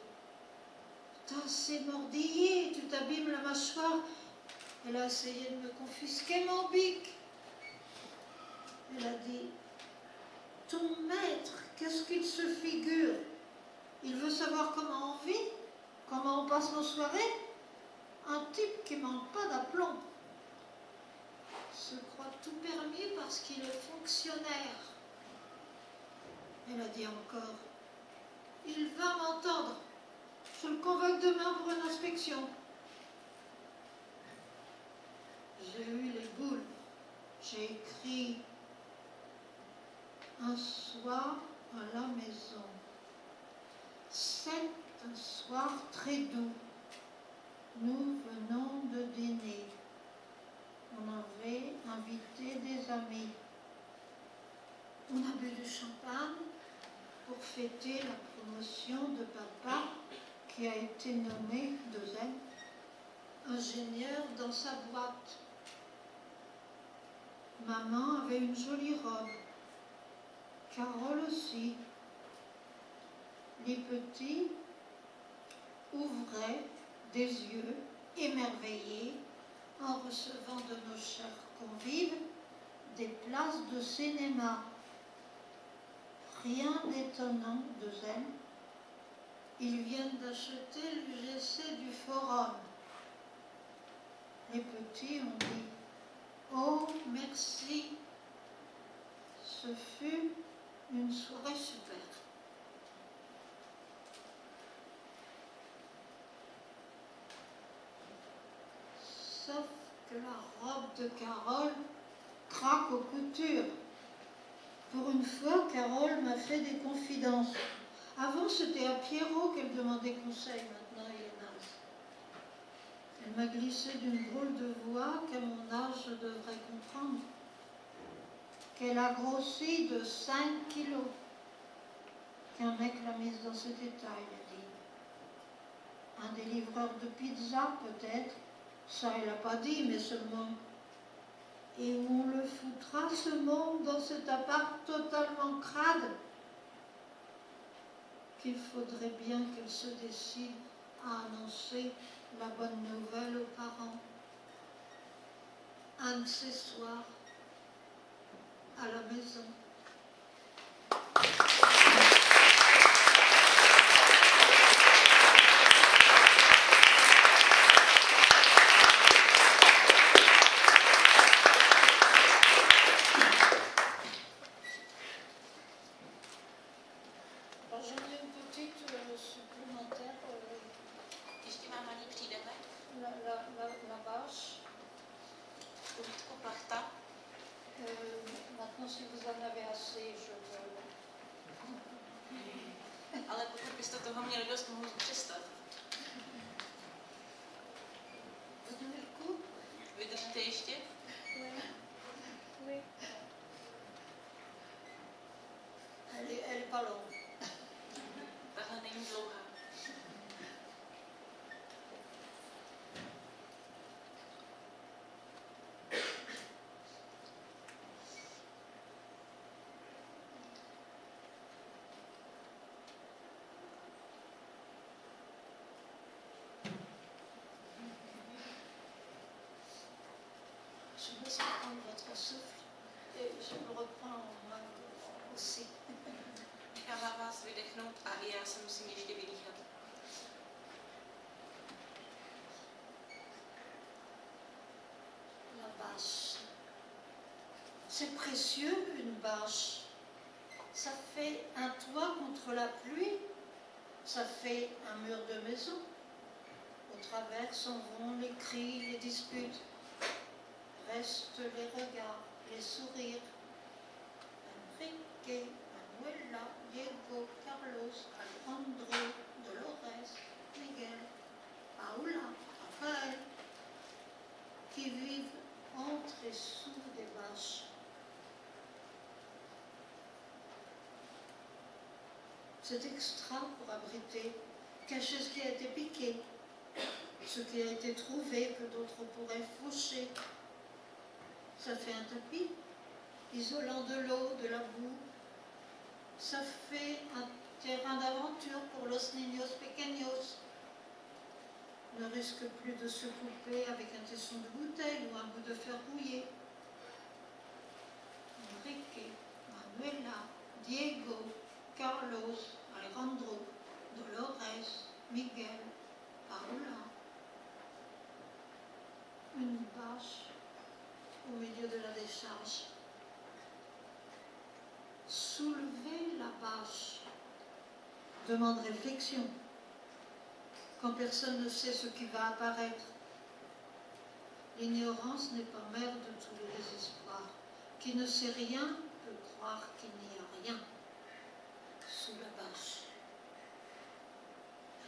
« T'as assez mordillé, tu t'abîmes la mâchoire. » Elle a essayé de me confisquer mon bic. Elle a dit « Ton maître, qu'est-ce qu'il se figure? Il veut savoir comment on vit, comment on passe nos soirées. Un type qui manque pas d'aplomb. Se croit tout permis parce qu'il est fonctionnaire. » Elle a dit encore « Il va m'entendre. Je le convoque demain pour une inspection. » J'ai eu les boules. J'ai écrit « Un soir à la maison. C'est un soir très doux. Nous venons de dîner. On avait invité des amis. On a bu du champagne pour fêter la promotion de papa qui a été nommé deuxième ingénieur dans sa boîte. Maman avait une jolie robe. Carole aussi. Les petits ouvraient des yeux émerveillés en recevant de nos chers convives des places de cinéma. Rien d'étonnant de zen. Ils viennent d'acheter l'UGC du Forum. Les petits ont dit « Oh, merci, ce fut une soirée super. » Sauf que la robe de Carole craque aux coutures. Pour une fois, Carole m'a fait des confidences. Avant, c'était à Pierrot qu'elle demandait conseil, maintenant il est naze. Elle m'a glissé d'une drôle de voix qu'à mon âge je devrais comprendre. Qu'elle a grossi de 5 kilos. Qu'un mec l'a mise dans cet état, il a dit. Un des livreurs de pizza, peut-être. Ça, elle n'a pas dit, mais seulement. Et où on le foutra, ce monde, dans cet appart totalement crade, qu'il faudrait bien qu'elle se décide à annoncer la bonne nouvelle aux parents. Un de ces soirs, à la maison. J'en ai une petite plachta. Maintenant, si vous en avez assez, je veux... Ale pokud byste toho měli dost, mohu přestat. Vous tenez le coup? Vydržíte ještě? Oui. Elle est pas longue. Tahle není dlouhá. Je vais prendre votre souffle et je le reprends en main aussi. Nechávám vás vydechnout a i já se musím ještě vydýchat. La bâche. C'est précieux, une bâche. Ça fait un toit contre la pluie. Ça fait un mur de maison. Au travers s'en vont les cris, les disputes. Restent les regards, les sourires. Enrique, Manuela, Diego, Carlos, Alejandro, Dolores, Miguel, Paula, Rafael, qui vivent entre et sous des bâches. C'est extra pour abriter, cacher ce qui a été piqué, ce qui a été trouvé que d'autres pourraient faucher. Ça fait un tapis, isolant de l'eau, de la boue. Ça fait un terrain d'aventure pour los niños pequeños. Ne risque plus de se couper avec un tesson de bouteille ou un bout de fer rouillé. Enrique, Manuela, Diego, Carlos, Alejandro, Dolores, Miguel, Paula. Une bâche au milieu de la décharge. Soulever la bâche demande réflexion. Quand personne ne sait ce qui va apparaître, l'ignorance n'est pas mère de tous les désespoirs. Qui ne sait rien peut croire qu'il n'y a rien sous la bâche.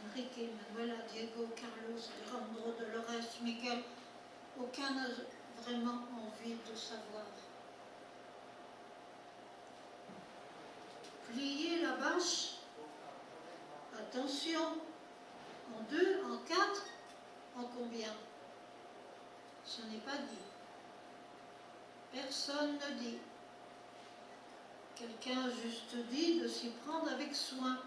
Enrique, Manuela, Diego, Carlos, Alejandro, Dolores, Miguel, aucun n'a vraiment envie de savoir. Plier la bâche, attention, en 2, en 4, en combien? Ce n'est pas dit. Personne ne dit. Quelqu'un a juste dit de s'y prendre avec soin.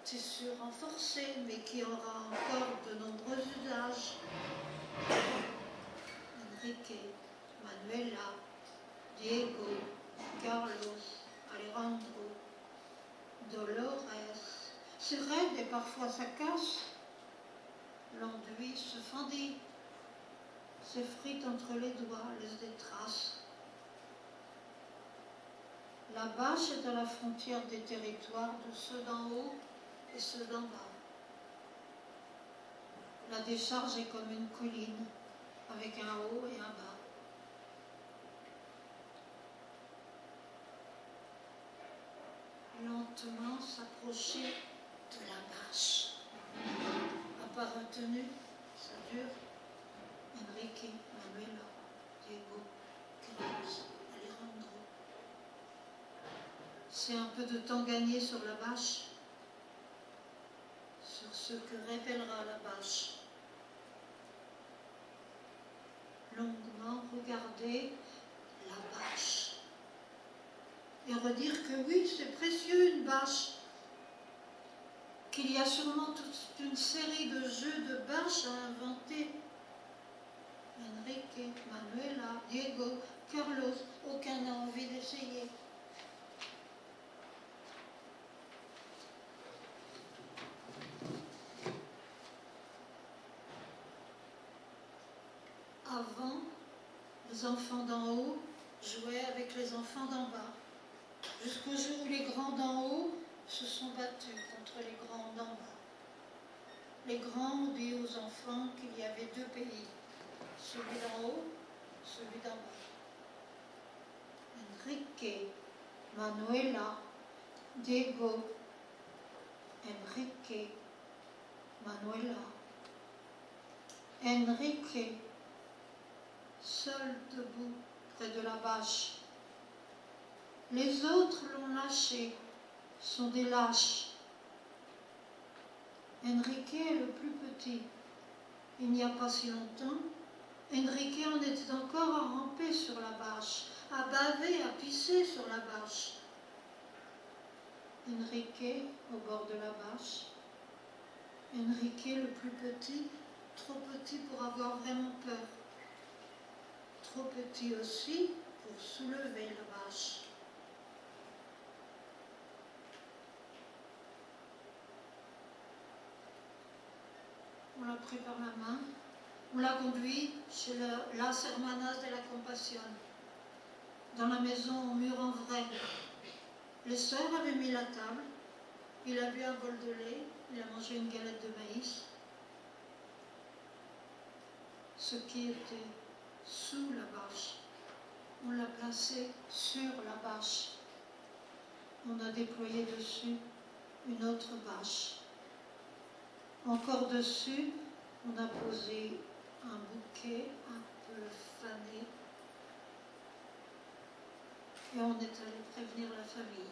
Tissu renforcé, mais qui aura encore de nombreux usages. Enrique, Manuela, Diego, Carlos, Alejandro, Dolores. C'est raide et parfois ça casse. L'enduit se fendit, s'effrite entre les doigts, laisse des traces. La bâche est à la frontière des territoires de ceux d'en haut et ceux d'en bas. La décharge est comme une colline, avec un haut et un bas. Lentement s'approcher de la bâche. À pas retenu, ça dure. Enrique, Manuela, Diego, Carlos, Alejandro. C'est un peu de temps gagné sur la bâche, sur ce que révélera la bâche. Longuement regarder la bâche. Et redire que oui, c'est précieux une bâche. Qu'il y a sûrement toute une série de jeux de bâches à inventer. Enrique, Manuela, Diego, Carlos, aucun n'a envie d'essayer. Avant, les enfants d'en haut jouaient avec les enfants d'en bas, jusqu'au jour où les grands d'en haut se sont battus contre les grands d'en bas. Les grands ont dit aux enfants qu'il y avait deux pays, celui d'en haut, celui d'en bas. Enrique, Manuela, Diego, Enrique, Manuela, Enrique, seul debout près de la bâche. Les autres l'ont lâché, sont des lâches. Enrique est le plus petit. Il n'y a pas si longtemps, Enrique en était encore à ramper sur la bâche, à baver, à pisser sur la bâche. Enrique au bord de la bâche. Enrique le plus petit, trop petit pour avoir vraiment peur. Trop petit aussi pour soulever la bâche. On l'a pris par la main, on l'a conduit chez Las Hermanas de la Compasión, dans la maison au mur en vrai. Les sœurs avaient mis la table, il a bu un bol de lait, il a mangé une galette de maïs. Ce qui était sous la bâche, on l'a placé sur la bâche. On a déployé dessus une autre bâche. Encore dessus, on a posé un bouquet un peu fané et on est allé prévenir la famille.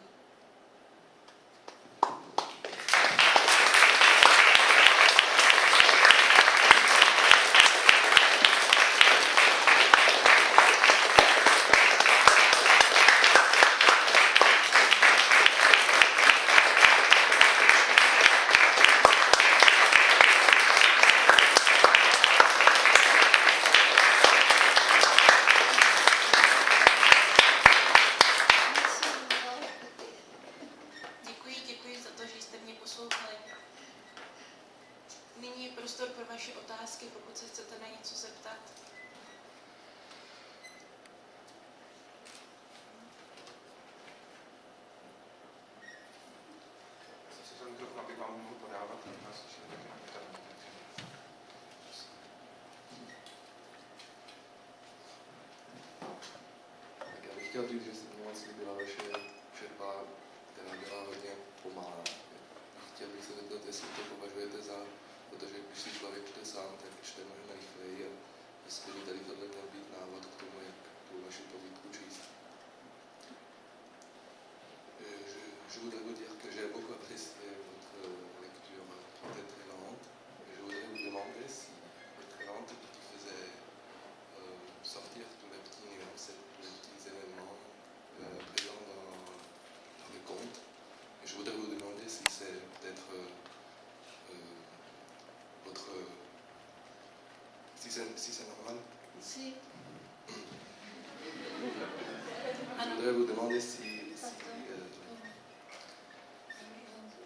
Nyní je prostor pro vaše otázky, pokud se chcete na něco zeptat. Jsem se trochu, aby vám mohl podávat, tak nás slyšeli taky na internetu. Tak já bych chtěl říct, že se mi moc líbila vaše četba, která byla hodně pomalá. Chtěl bych se zeptat, jestli to považujete za, protože když si člověk čte sám, tak čte mnohem rychleji a jestli by tady tohle měl být návod k tomu, jak tu vaši povídku číst. Je voudrais vous dire que j'ai beaucoup apprécié votre lecture très très lente. Je voudrais vous demander si votre lente qui faisait sortir tous les petits nuances et tous les petits éléments présents dans le conte. Et je voudrais vous demander si c'est peut-être votre... si c'est normal. Si. Je voudrais vous demander si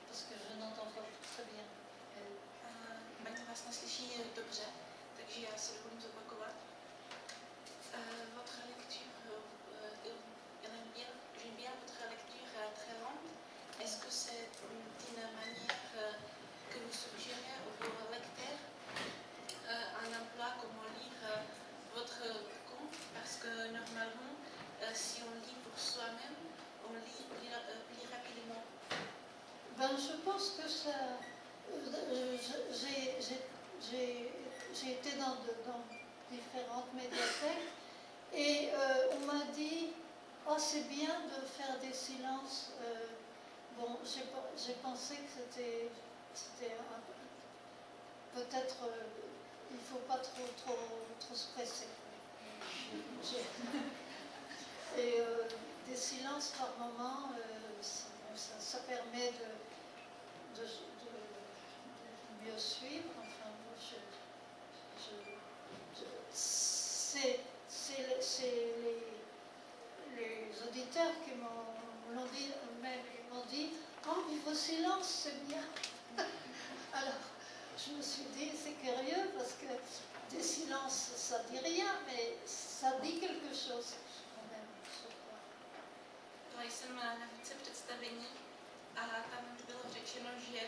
parce que je n'entends pas très bien. Paní vás neslyší dobře, takže já se dovolím zopakovat. Votre lecture, j'aime bien votre lecture très lente. Est-ce que c'est une manière que vous suggérez aux lecteurs un emploi comment lire votre conte? Parce que normalement, si on lit pour soi-même, on lit plus rapidement. Ben, je pense que ça... J'ai été dans différentes médiathèques et on m'a dit « Oh, c'est bien de faire des silences. » Bon, j'ai pensé que c'était peut-être... il ne faut pas trop se presser. Et des silences par moment, ça permet de mieux suivre. Enfin, c'est les auditeurs qui m'ont dit « Oh, mais vos silences, c'est bien !» Alors, je me suis dit, c'est curieux parce que des silences, ça dit rien, mais ça dit quelque chose quand même. Byla jsem na více představení a tam bylo řečeno, že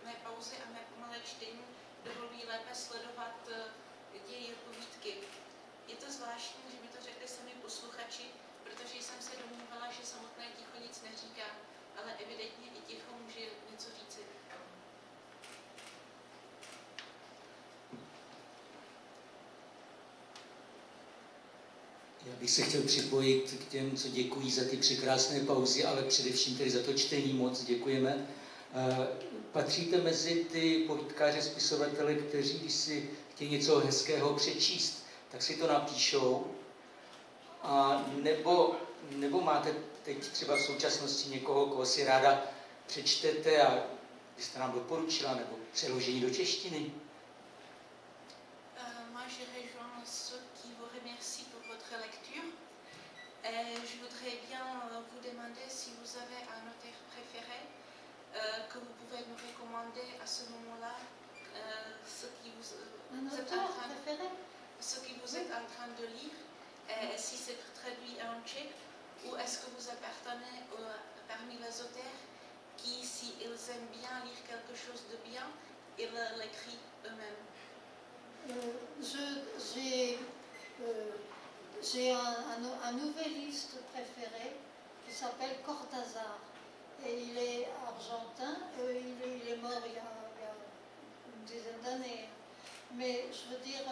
mé pauzy a mé pomalé čtení dovolují lépe sledovat děj povídky. evidentně i ticho může něco říci. Já bych se chtěl připojit k těm, co děkují za ty překrásné pauzy, ale především tedy za to čtení moc děkujeme. Patříte mezi ty povídkáře, spisovatele, kteří, když si chtějí něco hezkého přečíst, tak si to napíšou? A nebo máte teď třeba v současnosti někoho, koho si ráda přečtete a byste nám doporučila, nebo přeložení do češtiny? Moi, je rejoins ceux qui vous remercient pour votre lecture. Et je voudrais bien vous demander si vous avez un auteur préféré que vous pouvez nous recommander à ce moment-là, ce qui vous êtes en train de lire, et si c'est traduit en tchèque, ou est-ce que vous appartenez parmi les auteurs qui, s'ils aiment bien lire quelque chose de bien, ils l'écrivent eux-mêmes? J'ai un nouvelliste préféré qui s'appelle Cortázar. Et il est argentin, il est mort il y a une dizaine d'années. Mais je veux dire,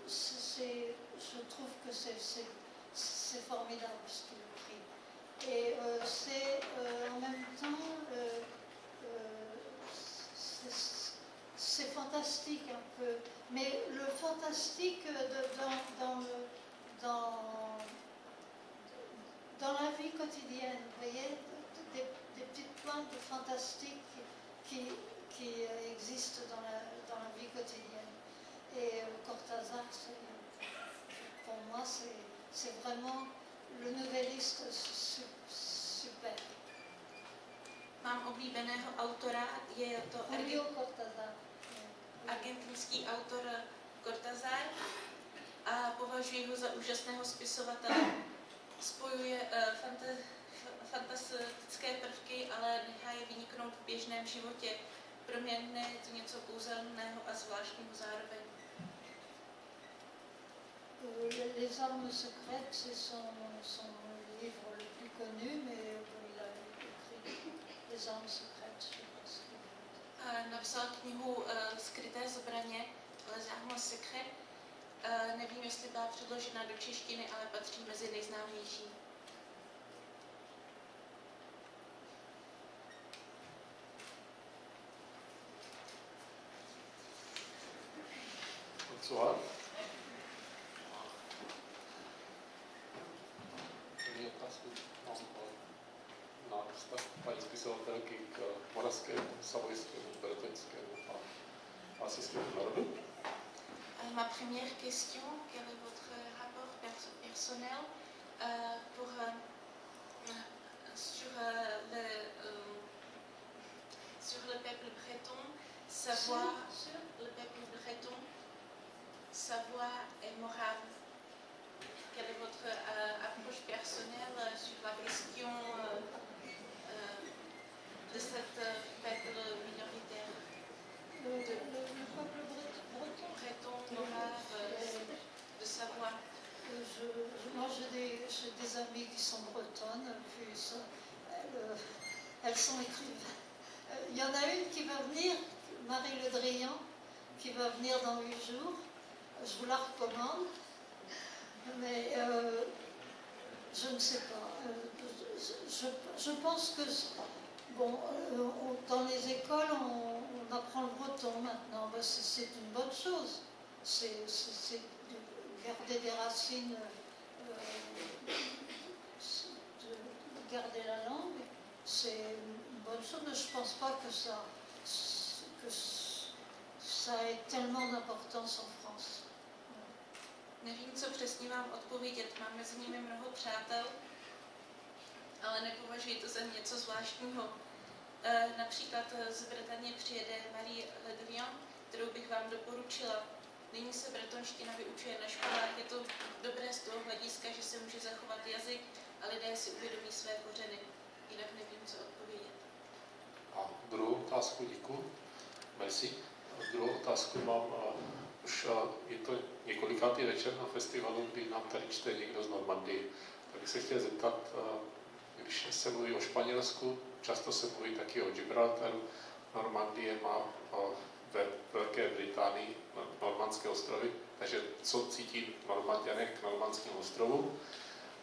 je trouve que c'est formidable ce qu'il écrit. Et c'est en même temps, c'est fantastique un peu. Mais le fantastique dans la vie quotidienne, vous voyez, des petites pointes fantastiques qui existent dans la vie quotidienne. Et Cortázar, pour moi, c'est vraiment le nouvelliste super. Mám oblíbeného autora, je to Julio Cortázar. Argentinský autor Cortázar a považuji ho za úžasného spisovatele. Spojuje fantastické prvky, ale nechá je vyniknout v běžném životě. Pro mě je to něco kouzelného a zvláštního zároveň. Les armes secrètes, c'est son livre le plus connu, mais il a écrit Les armes secrètes, je sais pas ce qu'il a. Napsal knihu Skryté zbraně, Les armes secrètes. Nevím, jestli byla předložena do češtiny, ale patří mezi nejznámější. Bonsoir. První otázku mám na vztah paní spisovatelky k moravskému, savojskému, bretoňskému a asijskému národu. Ma première question, quel est votre rapport personnel sur le peuple breton, le peuple breton, Savoie et Morave? Quelle est votre approche personnelle sur la question de cette peuple minoritaire? Le peuple breton, Morave, de Savoie. Moi, j'ai des amies qui sont bretonnes, puis elles sont écrivaines. Il y en a une qui va venir, Marie Le Drian, qui va venir dans 8 jours. Je vous la recommande, mais je ne sais pas. Je pense que, bon, dans les écoles, on apprend le breton maintenant. Ben, c'est une bonne chose. C'est de garder des racines, de garder la langue. C'est une bonne chose, mais je ne pense pas que ça ait tellement d'importance en France. Nevím, co přesně vám odpovědět. Mám mezi nimi mnoho přátel, ale nepovažuji to za něco zvláštního. Například z Bretaně přijede Marie Le Drian, kterou bych vám doporučila. Nyní se bretonština vyučuje na školách. Je to dobré z toho hlediska, že se může zachovat jazyk a lidé si uvědomí své kořeny. Jinak nevím, co odpovědět. A druhou otázku, děkuji. Merci. Druhou otázku mám, už je to několikátý večer na festivalu, kdy nám tady čte někdo z Normandie. Tak bych se chtěl zeptat, když se mluví o Španělsku, často se mluví taky o Gibraltaru. Normandie má ve Velké Británii Normandské ostrovy, takže co cítí Normanďané k Normandským ostrovům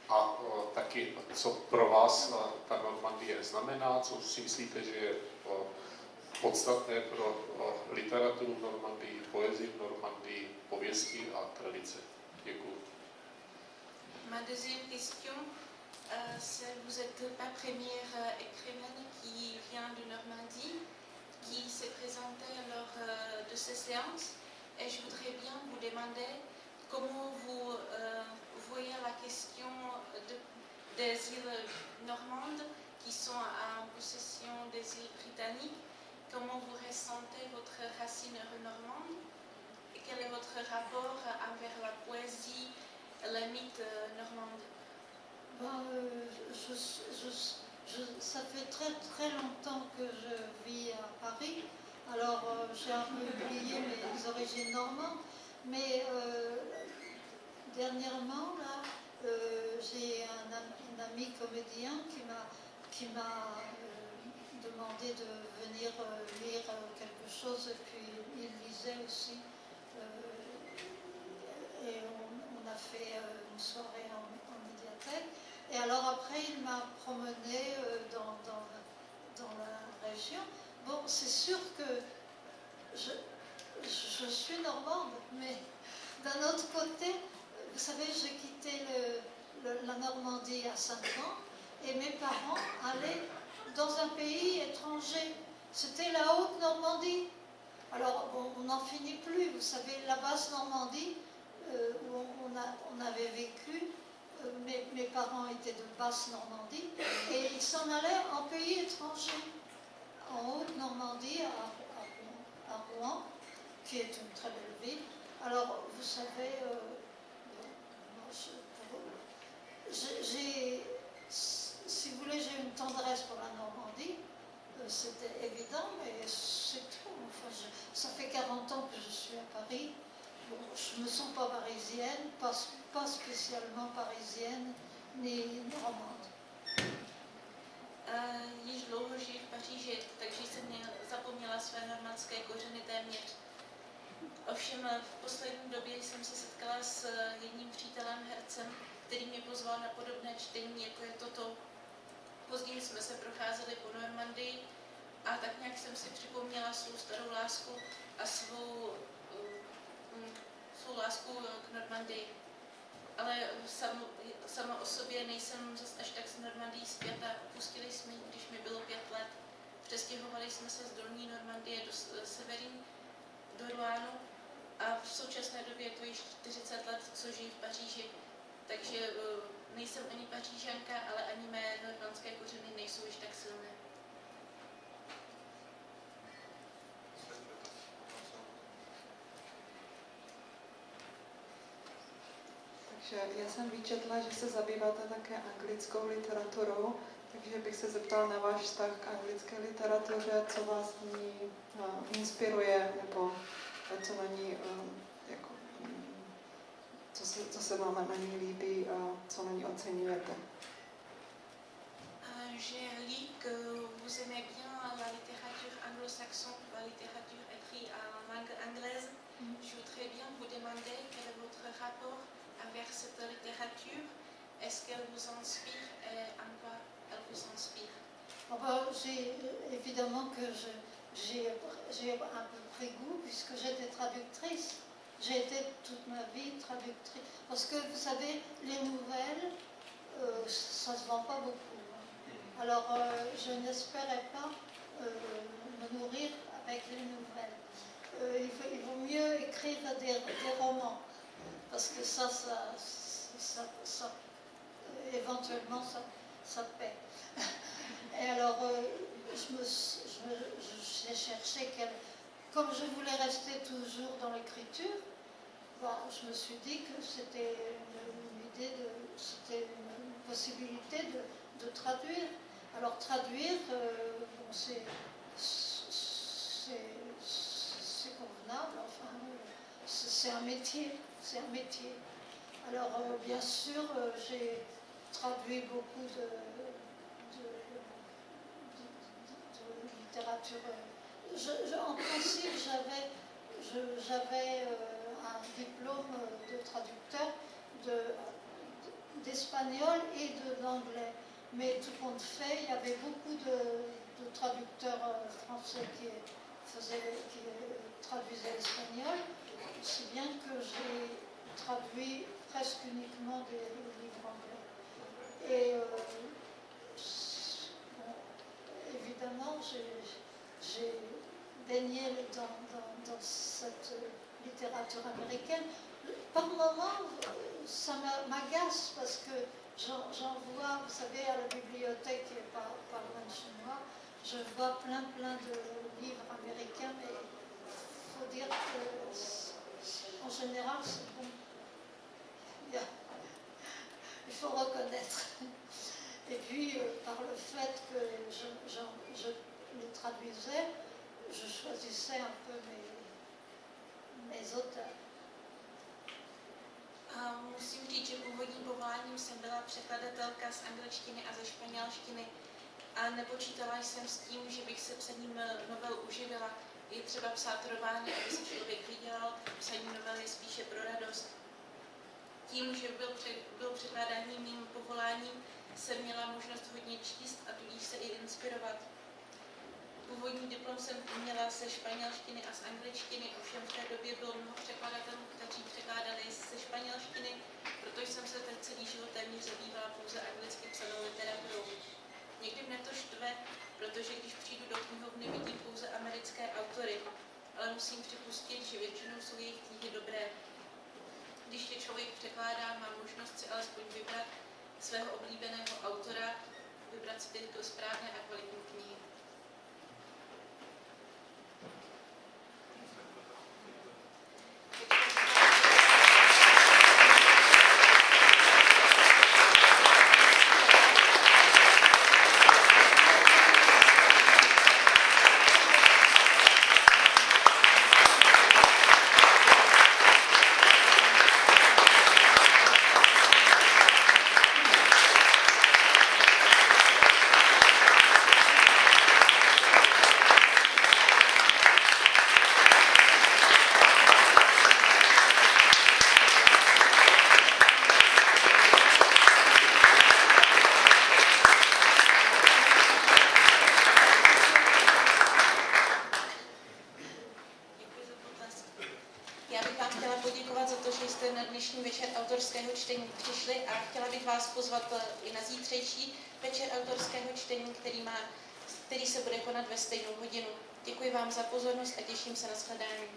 a taky co pro vás ta Normandie znamená, co si myslíte, že je podstatné pro literaturu v Normandii, poezii v Normandii, pověsti a tradice. Děkuji. Ma deuxième question, c'est vous êtes la première écrivaine qui vient de Normandie, qui s'est présentée lors de ces séances, et je voudrais bien vous demander comment vous voyez la question des îles normandes qui sont en possession des îles britanniques, comment vous ressentez votre racine normande et quel est votre rapport envers la poésie, le mythe normande? Ça fait très très longtemps que je vis à Paris, alors j'ai un peu oublié mes origines normandes, mais dernièrement là, j'ai un ami comédien qui m'a demandé de venir lire quelque chose, et puis il lisait aussi, et on a fait une soirée en médiathèque. Et alors après, il m'a promené dans la région. Bon, c'est sûr que je suis normande, mais d'un autre côté, vous savez, j'ai quitté la Normandie à 5 ans, et mes parents allaient dans un pays étranger. C'était la Haute-Normandie. Alors, bon, on n'en finit plus. Vous savez, la Basse-Normandie, où on avait vécu, mes parents étaient de Basse-Normandie, et ils s'en allaient en pays étranger, en Haute-Normandie, à Rouen, qui est une très belle ville. Alors, vous savez, si vous voulez, j'ai une tendresse pour la Normandie, c'était évident, mais c'est tout. Enfin, ça fait 40 ans que je suis à Paris. Bon, je ne me sens pas parisienne, pas spécialement parisienne, ni normande. Již dlouho žiji v Paříži, takže jsem zapomněla své normandské kořeny téměř. Ovšem v poslední době jsem se setkala s jedním přítelem, hercem, který mě pozval na podobné čtení, jako je toto. Později jsme se procházeli po Normandii a tak nějak jsem si připomněla svou starou lásku a svou lásku k Normandii. Ale sama o sobě nejsem zase až tak s Normandií zpěta. Opustili jsme ji, když mi bylo 5 let. Přestěhovali jsme se z dolní Normandie do severní, do Roánu, a v současné době je to již 40 let, co žiji v Paříži. Takže nejsem ani Pařížanka, ale ani mé normandské kořeny nejsou již tak silné. Takže já jsem vyčetla, že se zabýváte také anglickou literaturou, takže bych se zeptala na váš vztah k anglické literatuře, co vás v ní inspiruje, nebo co na ní, jako, co se vám na ní líbí a co na ní oceňujete. Je lis que vous aimez bien la littérature anglo-saxonne, la littérature écrite en langue anglaise. Je voudrais bien vous demander quel est votre rapport avec cette littérature. Est-ce qu'elle vous inspire et en quoi elle vous inspire? Évidemment que j'ai un peu pris goût puisque j'étais traductrice. J'ai été toute ma vie traductrice. Parce que vous savez, les nouvelles, ça ne se vend pas beaucoup. Alors je n'espérais pas me nourrir avec les nouvelles. Il vaut mieux écrire des romans. Parce que ça éventuellement, ça paie. Et alors, j'ai cherché, comme je voulais rester toujours dans l'écriture, je me suis dit que c'était une possibilité de traduire. Alors, traduire, c'est convenable, enfin, c'est un métier. C'est un métier. Alors, bien sûr, j'ai traduit beaucoup littérature. En principe, j'avais un diplôme de traducteur d'espagnol et d'anglais. Mais tout compte fait, il y avait beaucoup de traducteurs français qui traduisaient l'espagnol, si bien que j'ai traduit presque uniquement des livres anglais. Et bon, évidemment, j'ai baigné dans cette littérature américaine. Par moments, ça m'agace parce que j'en vois, vous savez, à la bibliothèque qui est pas loin de chez moi, je vois plein de livres américains, mais il faut dire qu'en général, c'est bon. Il faut reconnaître. Et puis, par le fait que je les traduisais, je choisissais un peu mes auteurs. Musím říct, že původním povoláním jsem byla překladatelka z angličtiny a ze španělštiny a nepočítala jsem s tím, že bych se psaním novel uživila. Je třeba psát romány, aby se člověk vydělal, psaní novel je spíše pro radost. Tím, že byl překládání mým povoláním, jsem měla možnost hodně číst a tudíž se i inspirovat. Původní diplom jsem měla ze španělštiny a z angličtiny, ovšem v té době bylo mnoho překladatelů, kteří překládali ze španělštiny, protože jsem se ten celý život téměř zabývala pouze anglicky psanou literaturou. Někdy mě to štve, protože když přijdu do knihovny, vidím pouze americké autory, ale musím připustit, že většinou jsou jejich knihy dobré. Když je člověk překládá, má možnost si alespoň vybrat svého oblíbeného autora, vybrat si ty správné a kvalitní knihy. Autorského čtení přišli a chtěla bych vás pozvat i na zítřejší večer autorského čtení, který se bude konat ve stejnou hodinu. Děkuji vám za pozornost a těším se na shledání.